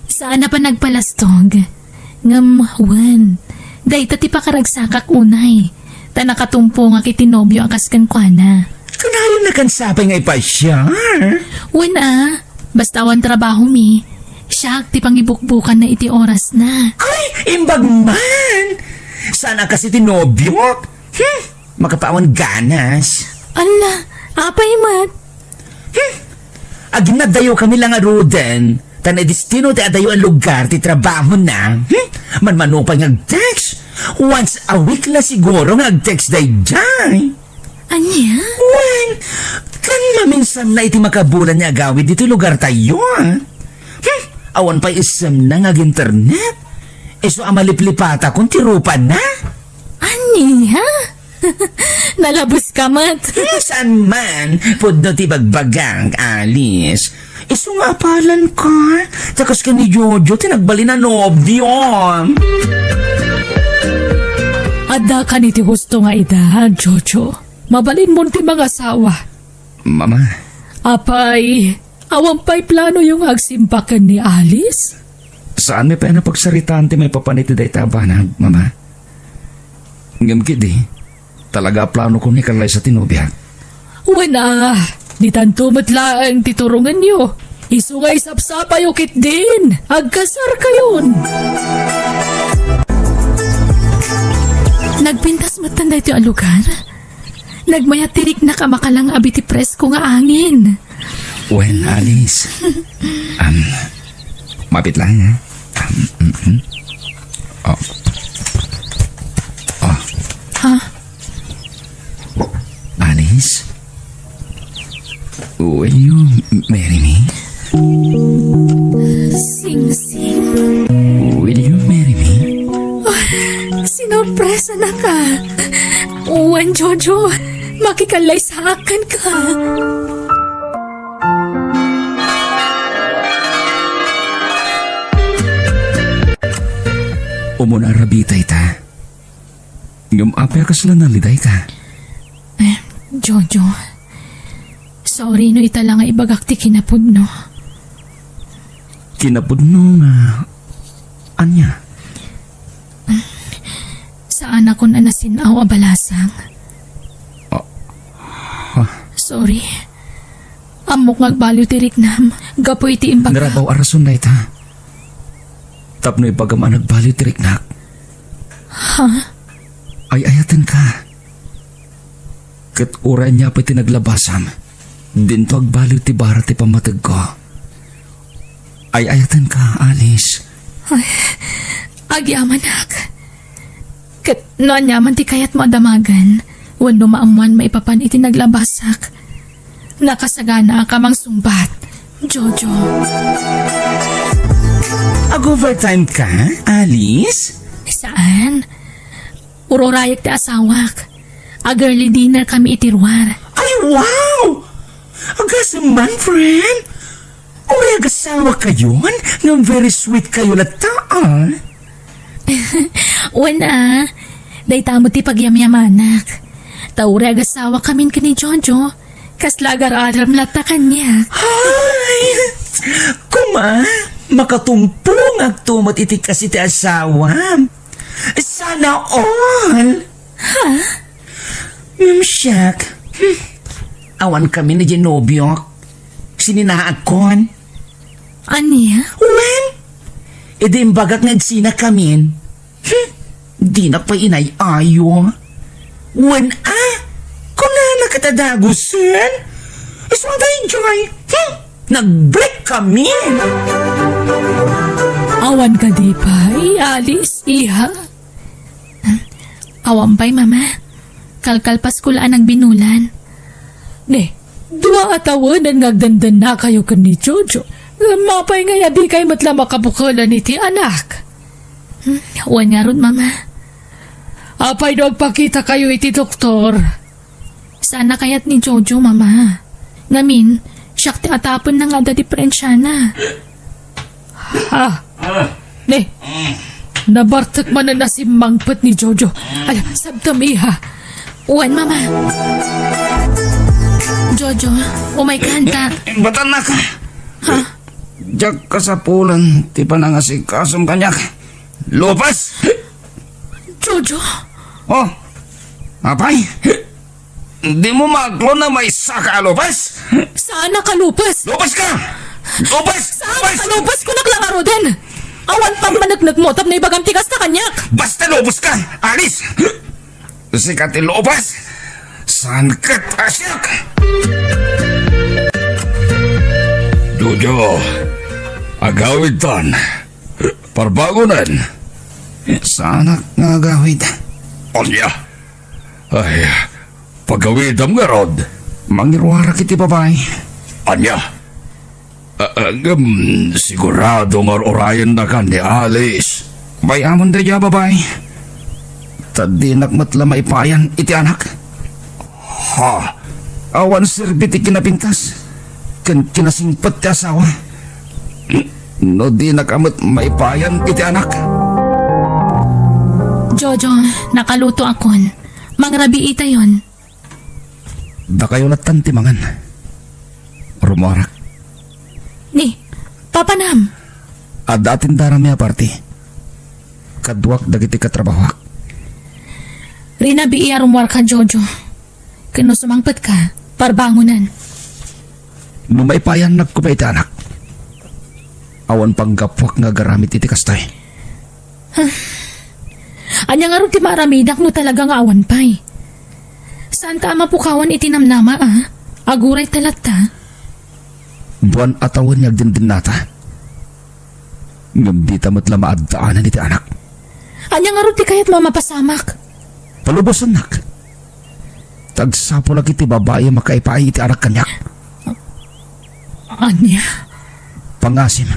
Sana pa nagpalastog. Ngam, wen. Day ti pakaragsakak unay. Ta nakatumpo nga kitinobyo akas kankwana. Kunayon na kansapay nga ipasya. Wen basta wan trabaho mi. Siya ti pangibukbukan na iti oras na. Ay, imbag man. Sana kasi tinobyo. Makapawan ganas. Ala, apay mat. Aginadayo kami lang a Roden. Tanay destino ti adayo ang lugar ti trabaho na. Manmano pa ngag-text. Once a week la siguro ngag-text day jay. Anya? Wen, kan maminsan na iti makabulan niya agawid dito lugar tayo. Awan pa isam na ngag-internet. Iso amaliplipata kung tirupan na. Anya? Nalabos ka mat. Saan man, pudno ti bagbagang, Alice. Iso nga palan ka. Takas ka ni Jojo, tinagbali na nobyo. Ada ka ni ti gusto nga ida, Jojo. Mabalin mo ti mga asawa. Mama, Apay, awang pa'y plano yung agsimpakan ni Alice? saan may pena pagsaritaan ti may papaniti day tabanag, Mama? Ngamkid talaga plano ko ni kalay sa tinubyak. Wala, di tanto matlaang titurungan niyo. Isungay sapsapay ukit din. Agkasar kayon. Nagpintas matanda ito ang lugar. Nagmayatirik na kamakalang abiti presko nga angin. Well, Alice, mapit lang, ha? Ha? Alice, will you marry me? Sing-sing. Will you marry me? Sinorpresa na ka. Uwan, Jojo. Makikalay sa akin ka. Umuna rabitay ta. Yung apel ka sila naliday ka. Jojo. Sorry no ita lang nga ibagak ti kinapod no. Kinapudno nga. Anya? Saan ako na nasinaw abalasang? Sorry. Amok ngagbaliw ti riknam. Gapoy ti imbaga. Narabaw arason na ita. Tapno ipagama nagbaliw tiriknak. Ha? Ay ayatan ka. Kat uray niya pa tinaglabasam. Dinto agbaliw ti bara ti pamatag ko. Ay ayatan ka, Alice. Agyamanak. Kat noan yaman ti kayat mo adamagan. Wano maamuan maipapan iti naglabasak. Nakasagana ka mang sumbat. Jojo. Ag-overtime ka, Alice? Saan? Urorayak ti asawak. A-girly dinner kami itirwar. Ay, wow! Agasaman, friend! Uy, agasawa kayon? Nang very sweet kayo lataan. Wana, day tamo ti pagyamyamanak. Taure agasawa kamin ka ni Jojo. Kaslagar aram lata kanya. Ay! Kuma, makatumpong agtumot iti kasi ti asawa. Sana all! Ha? Shak. Awan kami ni Genobiok. Sininaag kon. Aniya? When? di imbagak nga agsina kamin. Di na pa inay ayo. Wan kung na nakatadagusan, iswaday joy. Nag-break kami. Awan ka di pa, Alice, iha. Awampay, mama. Kalkalpas ko laan ang binulan. Ne, dua atawanan ngagdandan na kayo kan ni Jojo. Mapay nga di kayo matla makabukalan iti anak. Wan nga ron, mama. Apay do agpakita kayo iti doktor. Sana kaya't ni Jojo, mama. Ngamin, siyak ti atapon na nga da diferensya na. Ha? Ne, nabartak man na si mangpat ni Jojo. Alam, sabtam iha. Wan, mama. Jojo, umay ka. Batan na ka. Diyak ka sa pulan, ti pa na nga si kasong kanyak. Lupas! Jojo, Oh, apay? Di mo maglo na may saka lupas? Saan nakalupas? Lupas ka! Lupas! Saan Lupas! nakalupas ko naglangaro din? Awan pang managnag mo, tap na ibagam tigas na kanyak. Basta lubos ka! Alis! Sikat lupas! Saan ka tasyak? Jojo, agawid tan. Parbagunan. Sana nga agawid. Onya! Ay, pagawidam nga rod. Mangirwara kiti babae. Anya! Sigurado nga orayan na ka ni Alice. Bayamon din niya babae. Tadi nakmatla maipayan iti anak. Ha! Awan sirbiti kinapintas. Kan kinasingpat ti asawa. No di nakamat maipayan iti anak. Jojo, nakaluto akon. Mangrabi ita yon. Da kayo latan timangan. Rumorak. Ni, papanam. At datin darami aparti. Kadwak dagiti katrabahak. Rinabi iya rumwar ka, Jojo. Kano sumangpat ka, parbangunan. Numaipayan nagkupay iti anak. Awan panggapwak nga garamit iti kastay. Anya nga ron ti maramidak no talaga nga awan pay. Saan ta mapukawan itinamnama Aguray talata. Buwan atawan niya din nata. Ngam di tamat lamaad daanan iti anak. Anya nga ron ti kayat mamapasamak. Palubosan nak. Tagsapo lagi ti babae makaipay iti anak kanyak. Anya? Pangasim.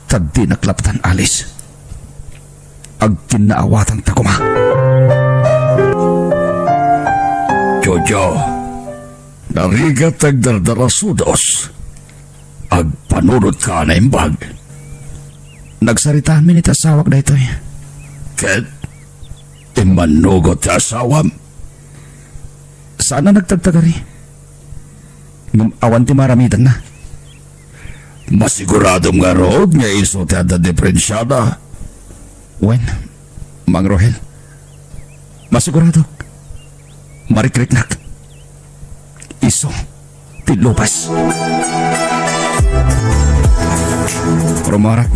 Tadi naklaptan alis. Agkinaawatan ta kuma. Jojo, narigat agdardarasudos. Agpanunod ka na imbag. Nagsarita amin iti asawak na ito. Ket, imanugot ti asawam. Sana nagtagtagari? Awan ti maramitan na. Masiguradong nga rood nga iso ti ada diferensyada. Wen, Mang Rohel. Masigurado. Marikriknak. Iso ti lupas. Rumarak.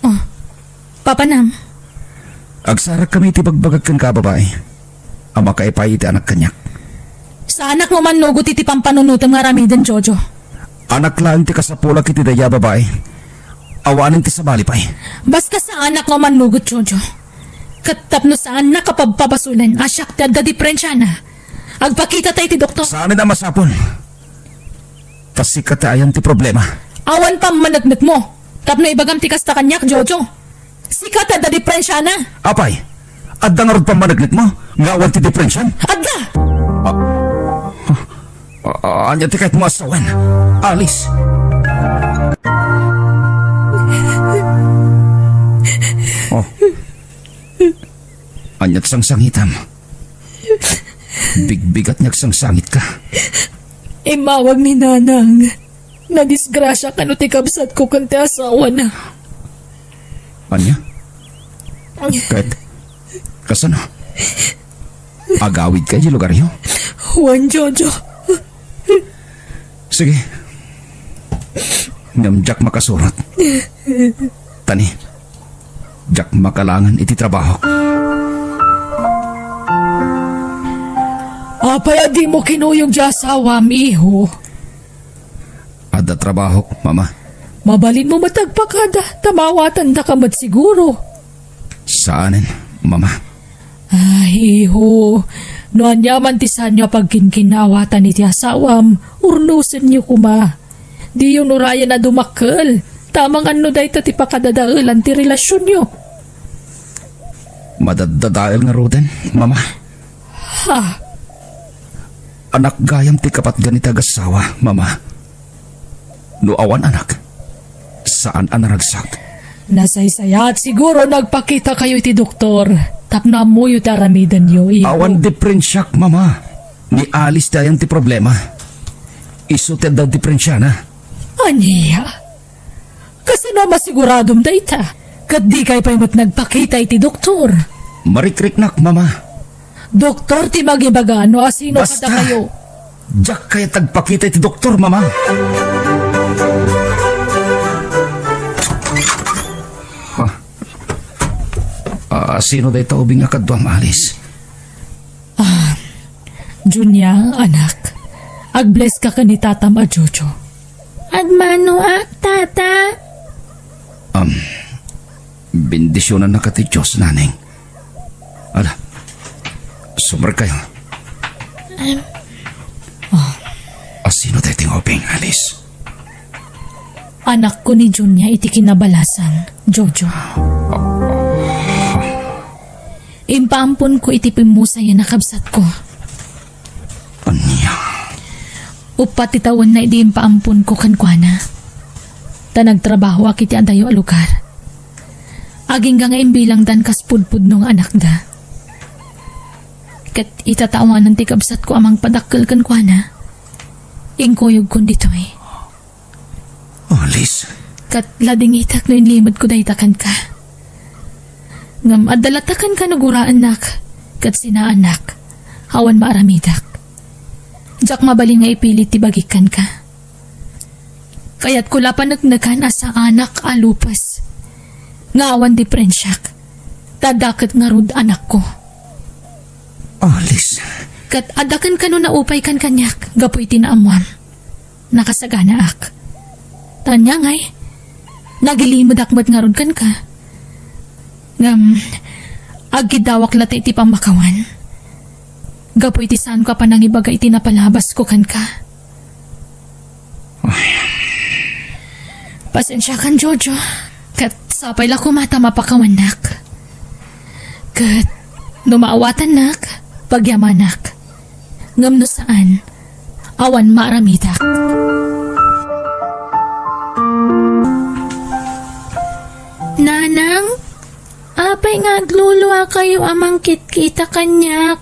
Oh, papanam. Agsarak kami ti bagbagag kan kababae. Ama kaipay iti anak kanyak. Sa anak mo man nugot iti pampanunutan nga ramidan, Jojo. Anak lang ti kasapulak iti daya babae. Awanin ti sabali pay. Basta sa anak mo man nugot, Jojo. Katap no saan nakapagpapasulan, asyak ti adda diferensya na. Agpakita tayo ti doktor. Saan na masapon? Tasikat ayan ti problema. Awan pa managnag mo. Tap no ibagam ti kasta kanyak, Jojo. Sikat adda diferensya na. Apay, adda nga rod pamanagnit mo. Nga awan ti diferensyan. Adda! Anya ti kahit mo asawan. Alice. Oh. Anyat sang sangitam. Bigbigat niyag sang sangit ka. Imawag ni Nanang. Nadisgrasya ka no ti kabsat ko kanti asawa na. Anya? Kahit kasano? Agawid kayo lugar yun? Juan, Jojo. Sige. Namjak makasurat. Tani, jak makalangan iti trabaho. Apay, di mo kinuyog di asawam, iho. Ada trabaho, mama. Mabalin mo matagpakada, tamawatan da kamat siguro. Saanin, mama? Ay, iho. Noan yaman tisan niya pagkinkinawatan iti asawam, urnusin niyo kuma. Di yung nuraya na dumakal. Tamang ano dahi ti pakadadailan ti relasyon niyo. Madadadail nga roden, mama. Ha? Anak gayam ti kapat ganita gasawa, mama. Nuawan anak. Saan anaragsak? Nasaysaya at siguro nagpakita kayo iti doktor. Tapna mo yung taramidan niyo, iho. Awan diferensyak, mama. Ni alis dayan ti problema. Isuted daw diferensya na. Aniya? Kasi na masiguradom da ita. Kat di kayo pa nagpakita iti doktor. Marikriknak, mama. Doktor ti magibagano asino Basta. kada kayo. Diyak kaya tagpakita iti doktor, mama. Sino day taubing akadwang alis? Junya, anak. Agbless ka ka ni tatam a Jojo. Agmano tata? Bendisyonan na ka ti Diyos, naning. Ala, sumar kayo. Sino day tingobing alis? Anak ko ni Junya iti kinabalasan, Jojo. Impampon ko iti pimusaya na kabsat ko. Anya? Upat itawan na iti impaampon ko kankwana. Ta nagtrabaho akiti adayo a lugar. Aging nga imbilang dan kaspudpud nung anak da. Kat itatawan ng tikabsat ko amang padakkel kankwana. Ingkuyog ko dito eh. Alis? Kat lading itak no inlimod ko dahitakan ka. Ngam adalatakan ka naguraan nak. Kat sina anak. Hawan maaramidak. Jak mabalin nga ipilit tibagikan ka. Kaya't kula pa nagnagan asa anak alupas. Nga awan diferensyak. Tadakat nga rud anak ko. Alis? Kat adakan ka no naupay kan kanyak. Gapoy tinaamwam. Nakasagana ak. Tanya ngay. Nagilimod akmat nga rud kan ka. Ngam, agidawak lati iti pamakawan. Gapoy ti saan ka pa nang ibaga iti napalabas ko kan ka. Pasensya kan, Jojo. Kat sapay la kumata mapakawan nak. Kat numaawatan nak, pagyamanak. Ngam no saan, awan maaramidak. Nanang, apay nga agluluwa kayo amang kitkita kanyak.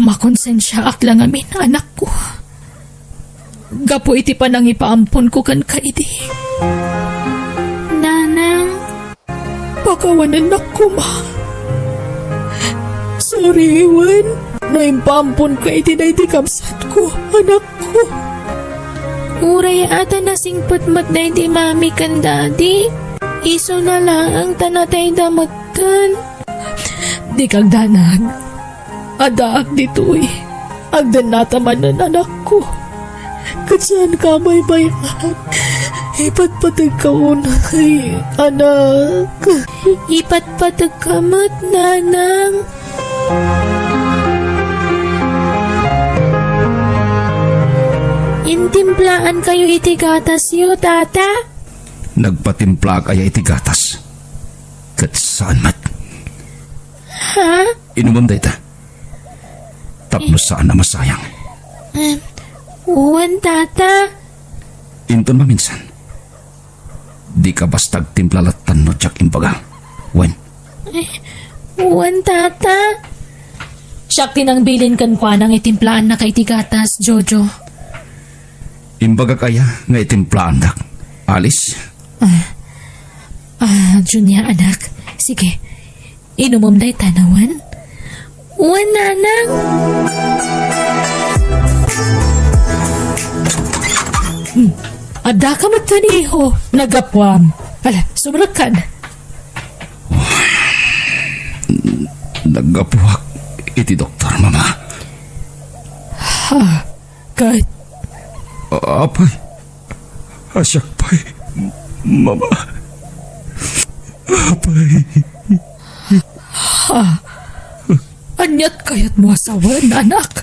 Makonsensya ak lang amin, anak ko. Gapo iti pa nang ipaampon ko kan kaidi. Nanang, Pakawanan ako, ma. Sorry, Iwan. Naimpampon ka iti na iti kapsat ko, anak ko. uray ata nasingput mat na di mami kan daddy. Iso na lang ang tanatay damot kan. Di kag danag. Adaak dito'y. Agdan natamanan anak ko. Katsaan ka may bayan. Ipatpatag ka unay, anak. Ipatpatag kamot, nanang. Intimplaan kayo iti gatas yo, tata. Nagpatimpla kaya iti gatas. Kat saan mat? Ha? Inumam day ta. Tapos saan na masayang. Uwan, tata. Inton maminsan. Di ka bastag timplalatan no tsak imbaga. Wen, Uwan, tata. Siyak tinang bilin kan kwa nang itimplaan na kay tigatas, Jojo. imbaga kaya nga itimplaan dak. Alis? Junya anak. Sige, inumom day tanawan. Uwan, nanang. Ada ka mataniho, nagapwam. Ala, sumrakan. Nagapuhak iti doktor, mama. Kahit Apay. Asyak pay. Mama. Apay. anyat kayat mo asawan, anak.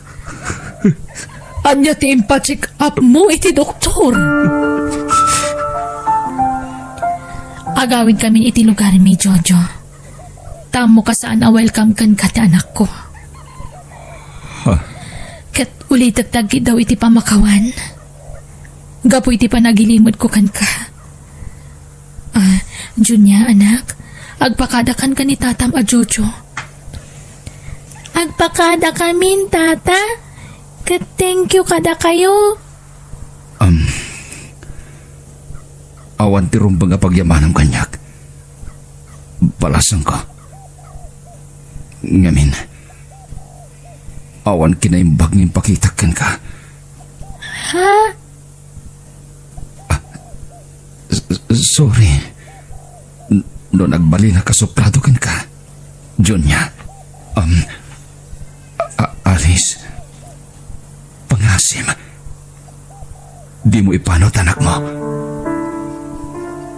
Anyat impacheck up mo iti doktor. Agawin kami iti lugar mi Jojo. Tamo ka saan a welcome kan kati anak ko. Kat ulit tagtagi daw iti pamakawan. Gapo iti panagilimod ko kan ka. Junya anak, agpakadakan ka ni tatam a Jojo. Agpakada kamin tata. Kat thank you kada kayo. Awan ti rumbang a pagyamanam kanyak. Balasang ko. Ngamin. Awan kinaimbag ng pakitakan ka. Ha? Sorry. No nagbalina ka soprado kan ka. Junya. Alice. Pangasim. Di mo ipanot anak mo.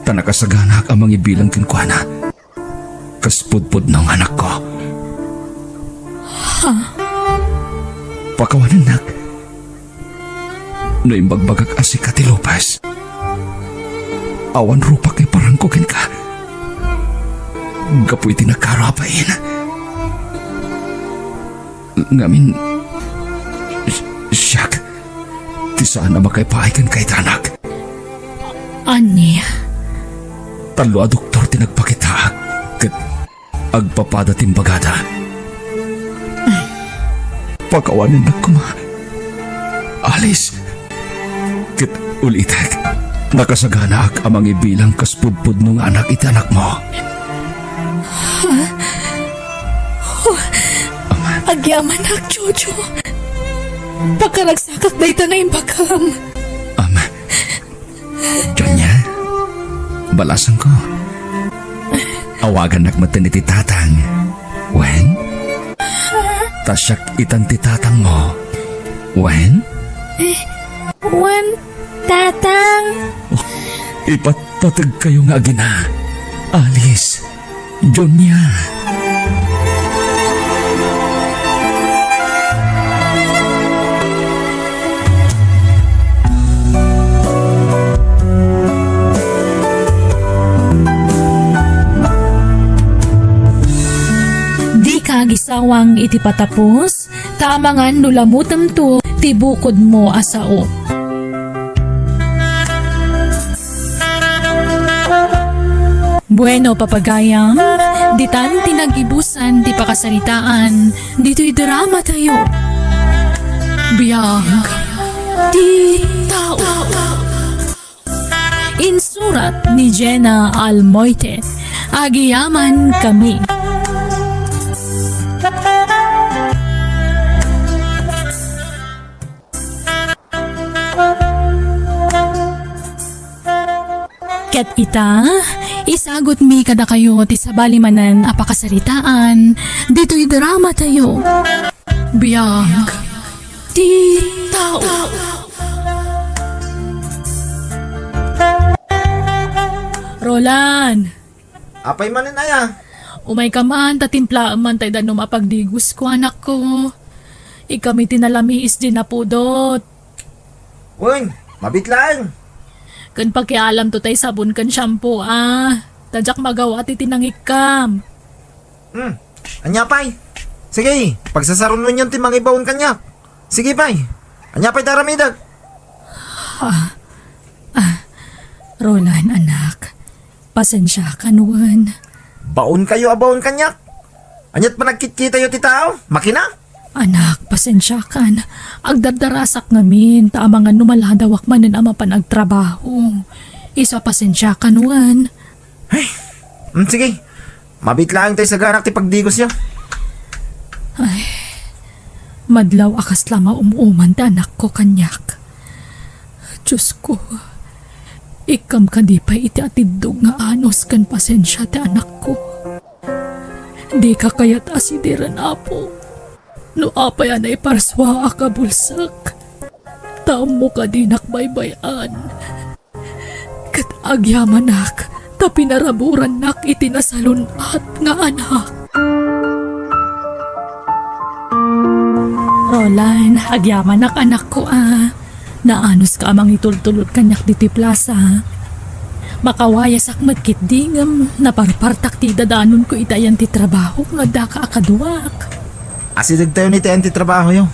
Tanakasaganak ang mga ibilang kinkwana. Kaspudpud ng anak ko. Pakawanan nak. No imbagbagag asik ka ti Lopez. Awan rupa kay parangkukin ka. Gapoy tinakarapain. Ngamin, siyak, ti saan na makaipahikan kay tanak. Ani? Talo a doktor tinagpakita. Kat agpapada timbagada. Pagkawanin na kuma. Alice. Kat ulitek. Nakasagana ak amang ibilang kaspudpud nung anak iti anak mo. Agyaman ak, Jojo. Pagkaragsakak na ito na imbagam. Jonya, balasan ko. Awagan nak matan iti tatang. Wen? Tasyak itan ti tatang mo. Wen? Wan, tatang. Ipatatag kayo nga gina. Alice. Jonya. Gisawang iti patapos, tamangan nulamutam to, tibukod mo asao. Bueno, papagayam, ditan tinagibusan ti pakasaritaan, dito'y drama tayo. Biyag, di tao. Insurat ni Jenna Almoite, agiyaman kami. Ket ita, isagot mi kada kayo ti sabalimanan apakasaritaan, dito'y drama tayo. Biyag, di tao. Roland, Apay manin aya. umay ka man, tatimpla man tayo no mapagdigus ko anak ko. Ikami tinalamiis din na pudot. Uy, mabitlang. Kan pagkialam to tay sabon kan shampoo Tadyak magawa ti tinangikam. Anya pay. Sige, pagsasaron mo yun ti mga ibawon kanya. Sige pay. Anya pay daramidag. Roland anak, pasensya ka nuwan. Baon kayo abawon kanya. Anyat pa nagkit-kita yo ti tao. Makina. Anak, pasensya kan. Agdardarasak ngamin, taamangan numaladawak manin ama panagtrabaho. Isa pasensya ka nuwan. Sige. Mabitlang tayo sa garak ti pagdigos niya. Madlaw akas lama umuman ta anak ko kanyak. Diyos ko, Ikam ka di pa iti atidog nga anos kan pasensya ti anak ko. Di ka kayat asidiran apo. No apay anay parswa ka bulsak. Tamo ka di nakbaybayan. Kat agyamanak, ta pinaraburan nak itinasalunat nga anak. Roland, agyamanak anak ko Naanos ka amang itultulot kanyak diti plaza. Makawaya sakmat kit dingam, naparpartak ti dadanon ko itayan ti trabaho nga daka akaduak. Asidag tayo ni TNT trabaho yo.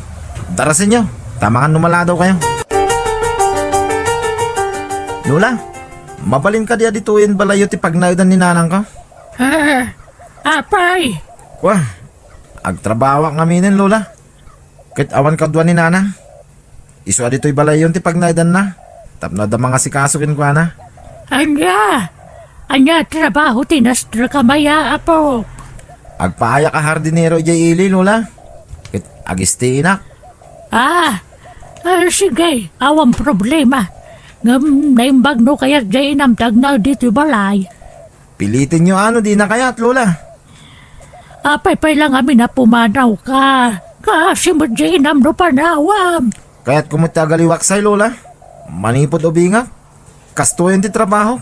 Darasin nyo. Tama kan numaladaw kayo. Lola, mabalin ka diya dituin balayo ti pagnaydan ni nanang ka. Apay! Wah, agtrabaho kami nin Lola. Kahit awan kadwa ni nanang. Iswa dito'y balayon ti pagnaydan na. Tapno da mga sikasukin ko na. Anya trabaho tinastra kamaya apo. Agpaaya ka hardinero jay ili Lola. Kahit agisti inak. Sige, awang problema. Ngam naimbag no kaya jay namtag na dito balay. Pilitin nyo ano di na kayat Lola. Apay lang kami na pumanaw ka. Kasi mo jay nam no panawam. Kaya't kumutagaliwak say Lola. Manipod o binga. Kastuyan ti trabaho.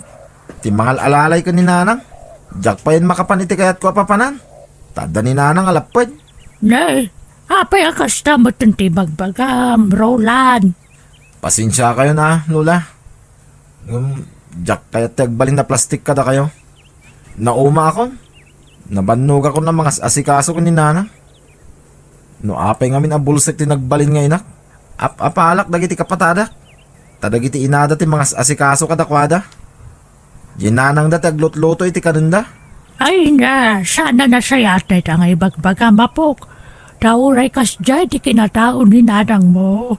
Ti mangal alalay ka ni nanang. Diyak pa yun makapaniti kaya't ko papanan. Tada ni nanang alapad. Nay, apay akasta mo ti bagbagam, Roland. Pasensya kayo na, Lola. Diyak kaya't tagbalin na plastik kada kayo. Nauma ako. Nabannog ako ng mga asikaso ko ni nanang. No apay ngamin ang bulsik ti nagbalin nga inak. Apalak dagiti kapatada. Tadagiti inada ti mga asikaso kadakwada. Ginanang da taglutluto iti kanunda. Ay na, sana na sayate ang ibagbaga mapok. Tauray kas dyan ti kinataon ni nanang mo.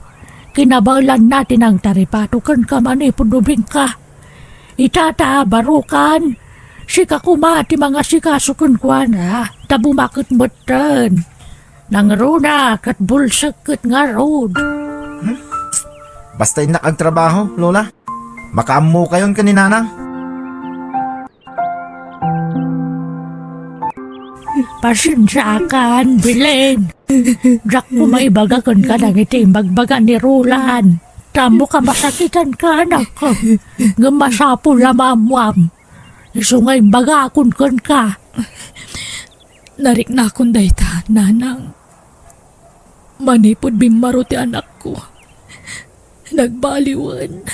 Kinabalan natin ang taripatukan ka man ipundubing ka. Itata, barukan. Sika kumati mga sikasukun kwa na. Tabumakit mo tan. Nang runa kat bulsak kat nga road. Basta inak ang trabaho, Lola. Makaammo kayon ka ni nanang. Pasensyakan, Bilen. Jack ko maibagakan ka ng itimbagbaga ni Roland. Tamo ka masakitan ka, anak ko. Ngamasapo lamamwam. Isungay bagakon kan ka. Narik na akong dayta, nanang. Manipod bimaro ti anak ko. Nagbaliwan.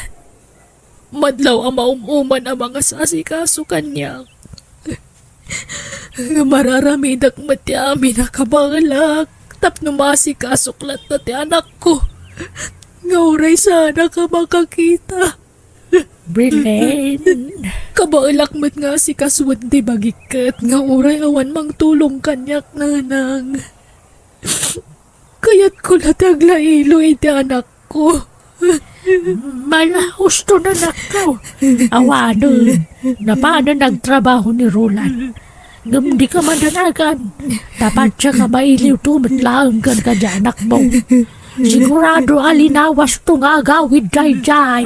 Madlaw ang maumuman ang mga sasikaso kanya. Mararamidak mati amin nakabalak. Tapno masikasuklat na ti anak ko. Ngauray sana ka makakita. Bilen. Kabalak mat nga si kaswad di bagikat. Ngauray awan mang tulong kanyak nanang. Kaya't ko nataglailo iti anak ko. Malahusto na nakaw. Awanon. Na paano nagtrabaho ni Roland? Ngam di ka madanagan. Dapat siya ka mailiw tumitlaan kan ka dyan, anak mo. Sigurado alinawas itong agawid jay-jay.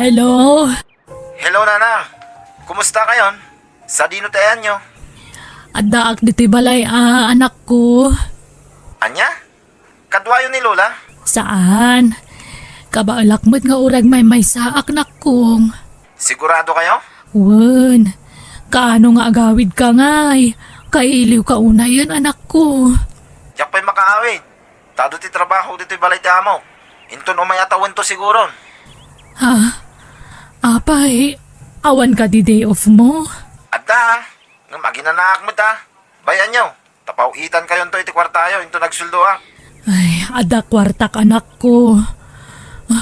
Hello? Hello, Nana. Kumusta kayon? Sa dino tayan nyo? Adaak diti balay anak ko. Anya? Kadwayo ni Lola? Saan? Kabaalakmat nga urag may saak na kong. Sigurado kayo? Wen, kaano nga agawid ka ngay? Kailiw ka una yan anak ko. Yak pa'y makaawid. Tado ti trabaho dito'y balay ti amo. Inton umayatawan to siguro. Ha? Apay, awan ka di day off mo? Adda, nga maginanak mo ta. Bayan nyo, tapawitan kayo to iti kwartayo, into nagsuldo ha. Ay, ada kwartak anak ko.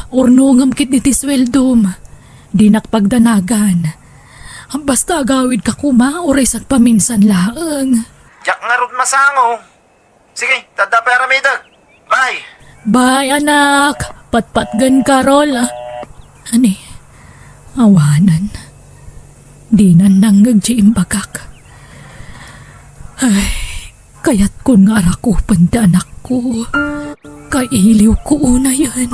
Urnungam kit ni tisweldom. Di nakpagdanagan. Basta agawid ka kuma, oray sak paminsan laang. Yak nga rod masango. Sige, tada pera midag. Bye! Bye anak, patpatgan ka rol. Ani, awanan. Di na nanggagjiim bagak. Ay, kaya't kun nga arakupan ti anak ko. Kailiw ko una yan.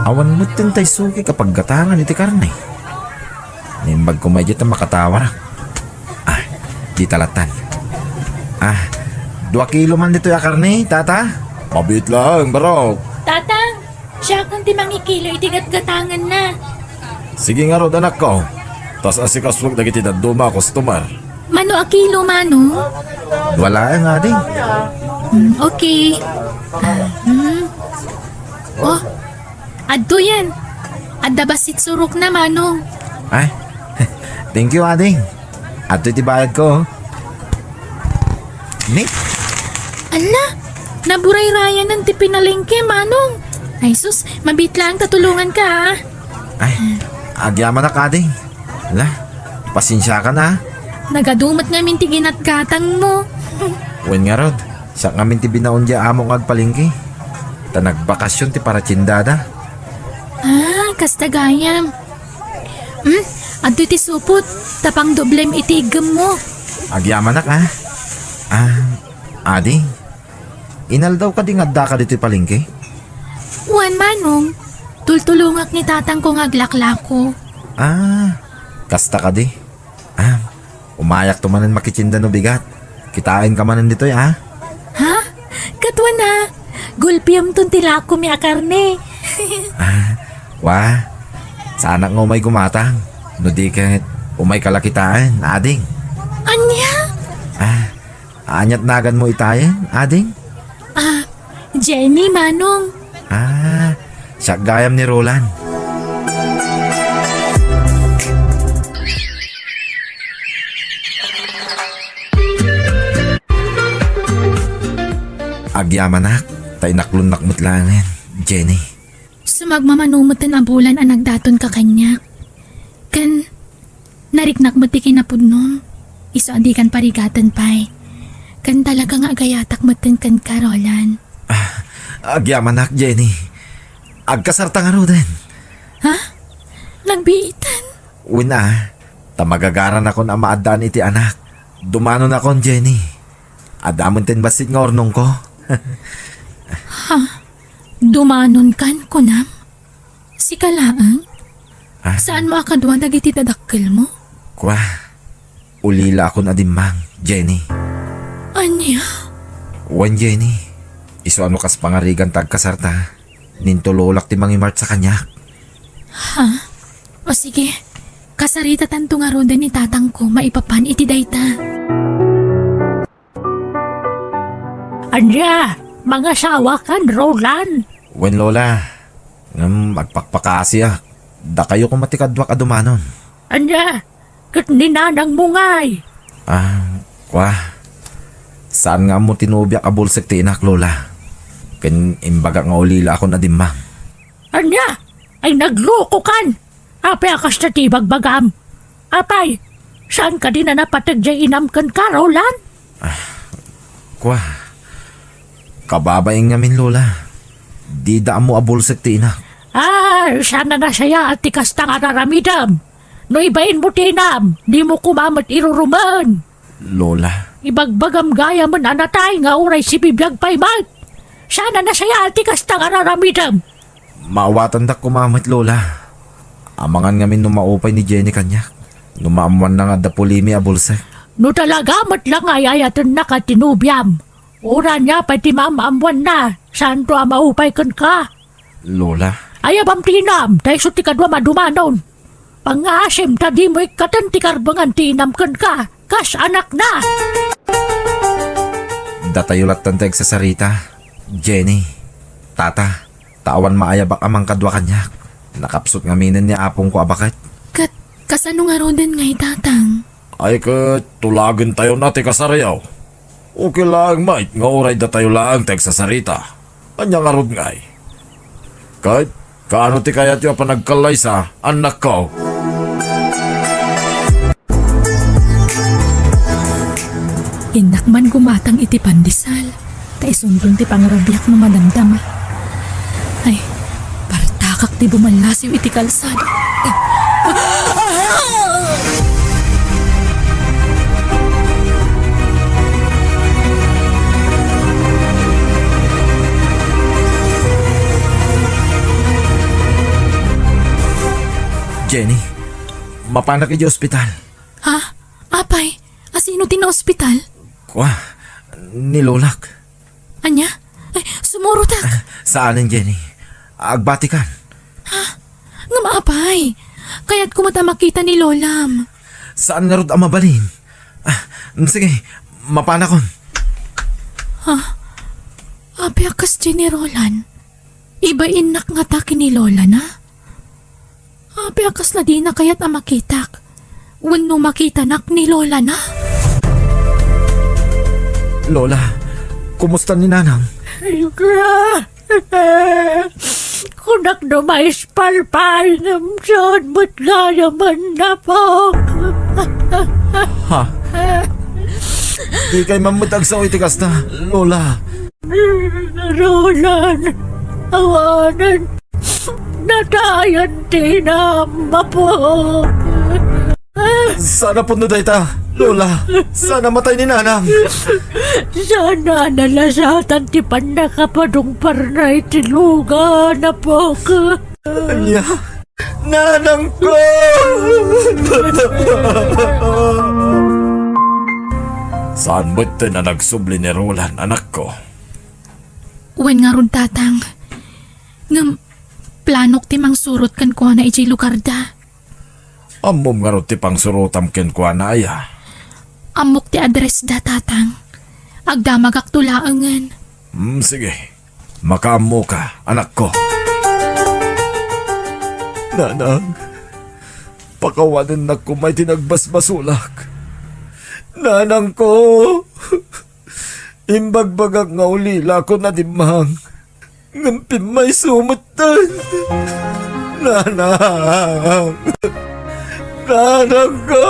Awan mo tay suki kapag gatangan iti karne. Nimbag ko medyo ta makatawar. Di talatan. 2 kilo man dito ya karne, tata. Mabit lang, barok. Tatang, siya kang timang ikilo itigat-gatangan na. Sige nga rod anak ko. Tas asikaswag dagiti daduma customer. Mano a kilo, mano? Wala nga ding. Okay. Oh, adto yan. Adda basit surok na, manong. Thank you, ading. At iti bayad ko. Nick, Ala, naburay-raya ng tipinalingke, manong. Ay sus, mabit lang, tatulungan ka, ha? agyaman na kading. Ala, pasensya ka na. Nagadumat nga minti ginatgatang mo. Wen nga rod, siya ngamin ti binaon di among agpalingki. Ta nagbakasyon ti para tsindada. Kasta gayam. Adto ti supot, tapang doblem itigem mo. Agyaman na ka. Ading, inaldaw ka ding adda ka dito'y palingki? Wan, manong. Tultulungak ni tatang kong aglaklako. Kasta ka di. Umayak to manan makitsinda no bigat. Kitain ka manan dito'y Ha? Katwa na. Gulpiam ton tilako mi akarne. Wah, sana nga umay gumatang. No di kahit umay kalakitaan, ading. Anya? Anyat nagan mo itayan, ading? Jenny, manong. Siya gayam ni Roland. Agyaman tay naklun nakmut langin, Jenny. Sumagmamanumutan abulan ang nagdaton ka kanya. Kan, nariknak mo ti kinapudnom. Iso adi kan parigatan pa'y. Kan talaga nga agayatak matan kan Carolan. Agyaman Jenny. Agkasarta nga ro din. Nagbiitan. Wina, tamagagaran ako na maadaan iti anak. Dumanon akon, Jenny. Adamon tin basit nga ornong ko. Dumanon kan kunam. Si Kalaang? Saan mo akadwa dagiti tadakkel mo? Kwa, ulila ako na dimang, Jenny. Anya? Wan, Jenny. Iso ano kas pangarigan tagkasarta. Nintulolak ti mangimart sa kanya. O sige, kasarita tanto nga roda ni tatang ko maipapan iti dayta. Anya, mga sawa kan, Roland. Wen, Lola. Magpakpakasi Da kayo kung matikadwak adumanon. Anya, kat ninanang mungay. Kwa. Saan nga mo tinubiak abulsek ti inak, Lola? Ken imbaga nga ulila ako na dimang. Anya, ay nagloko kan. Apay akas na tibagbagam. Apay, saan ka din na napatag dyan inam kan ka, Roland? Kwa. Kababaing ngamin, Lola. Di da mo abulsek ti inak. Sana na saya at tikas tang araramidam. No ibain mo tinam, di mo kumamat iruruman. Lola. Ibagbagam gaya man anatay nga uray si bibiyag paymat. Sana na saya at tikas tang araramidam. Maawatan da kumamit, Lola. Amangan ngamin numaupay ni Jenny kanya. Numaamuan na nga da pulimi abulsek. No talaga mat lang ay ayatan na ka tinubyam. Ura niya pati maamamuan na. Saan to maupay kan ka? Lola. Ayabam tinam, dahil so tikadwa madumanon. Pangasim ta di mo ikatan tikarbangan tinam kan ka. Kas anak na. Datayulat tanteg sa sarita. Jenny. Tata. Tawan maayabak amang kadwa kanyak. Nakapsot nga minin niya apong ko abakat. Kasano nga rodan ngay tatang? Ay tulagan tayo na ti kasarayaw. Okay lang mait nga oray da tayo lang tek sa sarita. Anya nga rod ngay. Kahit kaano ti kayat yung panagkalay sa anak ko. Inak man gumatang iti pandisal. Kaisundon ti pangarabiak no madamdama. Ay, partakak ti bumalasiw iti kalsada. Jenny, mapanak kayo ospital. Ha? Apay, asino ti na ospital? Kwa, nilolak. Anya? Ay, sumurutak. Saanin, Jenny? Agbatikan. Nga maapay. Kaya't kumata makita ni Lolam. Saan nga rod ang mabalin? Sige, mapanakon. Apay akas generolan. Iba inak nga ta ni Lola na. Apay akas na di na kaya't ang makitak. Wano makita nak ni Lola na. Lola, kumusta ni Nanang? Kunak na may spalpal ng saan mo't nga naman na po. Ha? Di kay mamutag sa itikas na, Lola. Roland, awanan, natayan tinama po. Sana puno dayta, Lola. Sana matay ni Nanang. Sana nalasatan ti panakapadong parnay tiluga na po ka. Anya, Nanang ko! Saan mo't na nagsubli ni Roland, anak ko? Uwan nga ron tatang. Ngam, planok ti mang surot kan ko na ijay lugar da. Amom nga ro ti pang surutam ken kwa na aya. Amok ti address da tatang. Agdamagak tulaangan. Sige. Makaamo ka, anak ko. Nanang, pakawanan na ko may tinagbasbasulak. Nanang ko, imbagbagak nga ulila ko na dimang. Ngampi may sumutan. Nanang, nanang ko.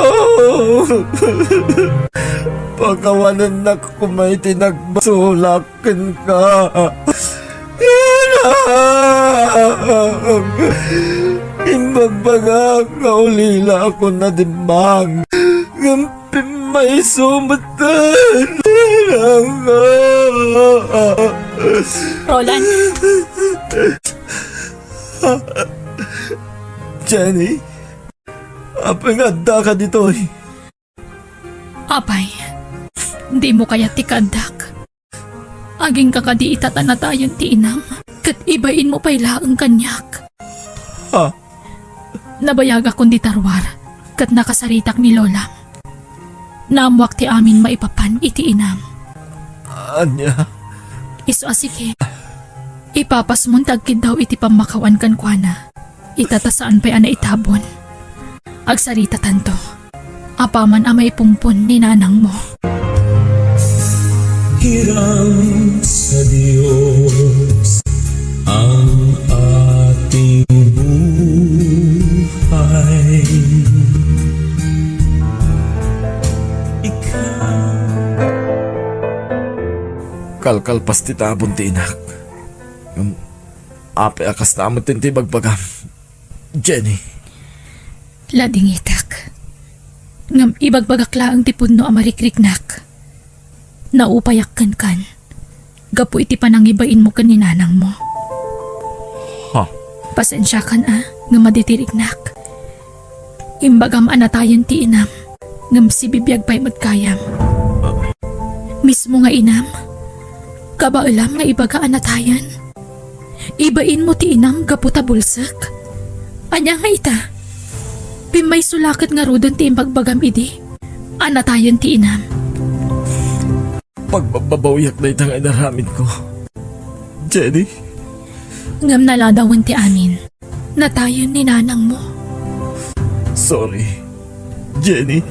Pakawanan na ko may tinagbasulakin ka. Nanang, imbagbagak nga ulila ko na dimang. Ngampi may sumutan. Nanang ko. Roland, Jenny, apa nga da ka dito eh? apay. Di mo kaya tikadak. Aging kakadi itatanatayon ti inam. Kat ibain mo pa'y laang kanyak. Ha? Nabayaga kundi tarwar. Kat nakasaritak ni Lola. Naamwak ti amin maipapan iti inam. Anya? Iso asike. Ipapas mong tagkid daw iti pamakawan kan kuana. Itatasaan pa'y ana itabon. Agsarita tanto. Apaman amay pumpon ni nanang mo. Hirang sa Diyos ang ating buhay. Kalkalpas ti tabon ti inak. Ape akas namon ti bagbagam. Jenny, Lading itak. Ngam ibagbagakla ang tipon no amarikrik-nak. Naupayak kan. Gapu iti panangibain mo kan ni nanang mo. Ha? Pasensya kan nga maditiriknak. Imbagam anatayan ti inam. Ngam si bibiyag pa'y magkayam. Mismo nga inam. Kabaalam nga ibaga anatayan. Ibain mo ti inam gapu tabulsak. Anya nga ita. Pimay sulakat nga rudon ti imbagbagam idi. Anatayan ti inam. pagbabawiyak na itang inaramin ko. Jenny, Ngam naladawan ti amin. Natayon ni nanang mo. sorry. Jenny,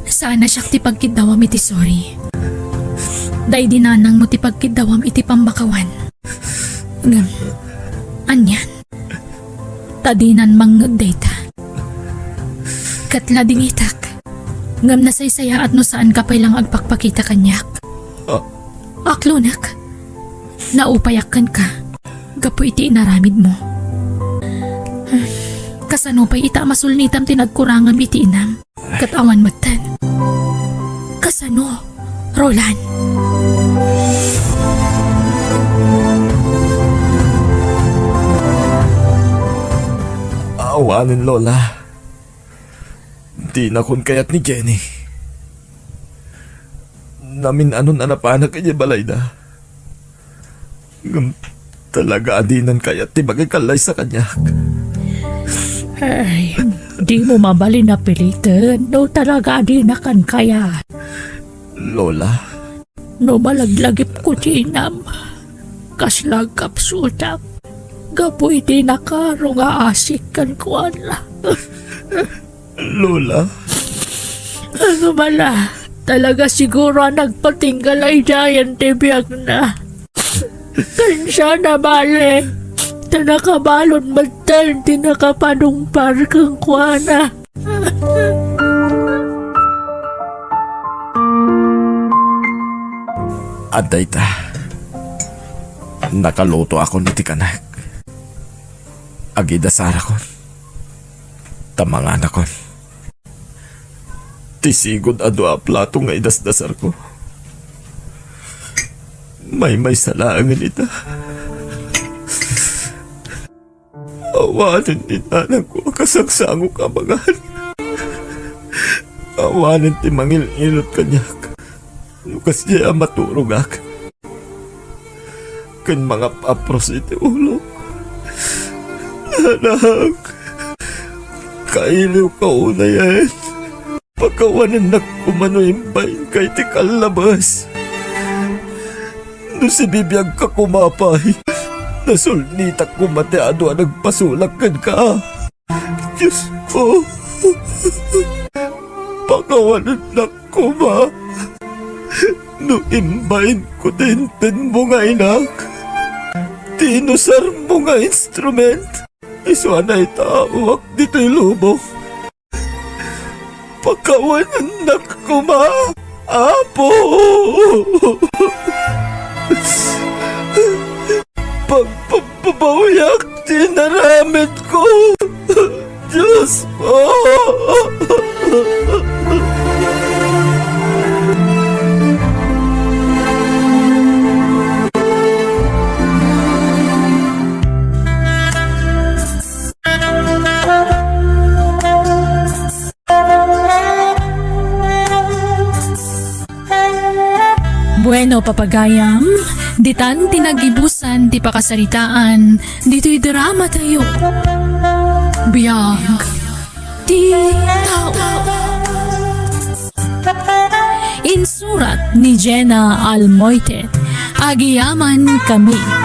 Sana siya ti pagkidawam iti sorry. Day di nanang mo ti pagkidawam iti pambakawan. Ngam, anyan. Tadinan manggag data. Katla ding itak. Ngam nasaysaya at no saan ka pa'y lang agpakpakita kanyak. Aklunak. Naupayakan ka. Gapo iti inaramid mo. Kasano pa'y ita masulnitam tinagkurangam iti inam. Katawan matan. Kasano, Roland? awanin Lola. Di na kon kayat ni Jenny. Namin anon anapanak kanya balay na. Talaga adinan kayat ti bagay kalay sa kanya. Ay, di mo mabali na pilitin. No talaga di na kan kaya. Lola, No malaglagip ko tinam. Kaslag kapsutak. Gapoy di na karo nga asik kan kuala. Lola, Ano bala? Talaga siguro nagpatinggal ay dayan tibiyag na. Kansya na bale. Tanakabalon magtan tinakapanungpar kang kuana. aday ta. Nakaluto ako ni tikanak. Agida sara kon. Tamangan akon. Tisigod ado a plato nga idasdasar ko. May salaangin ita. Awanan ni nanang ko kasagsango kabagan. Awanan ti mangil-ilot kanyak. Lukas niya maturog ak. Kan mga papros iti ulo. Anak, kailiw ka una yan. Pagkawanan na kumano imbayin kay ti kalabas. No si bibiyag ka kumapay. Nasulnitak kumateado ang nagpasulak ka. Diyos ko. Pagkawanan na kuma. No imbayin ko din mo nga inak. Tinusar mo nga instrument. Iswana itawak dito'y lubong. Pagkawanan na kuma. Apo! Pagpapabawiyak tinaramit ko. Diyos ko! Bueno, papagayam, ditan tinagibusan, ti pakasaritaan, dito'y drama tayo. Biyag, ti tao. Insurat ni Jenna Almoite, Agiyaman Kami.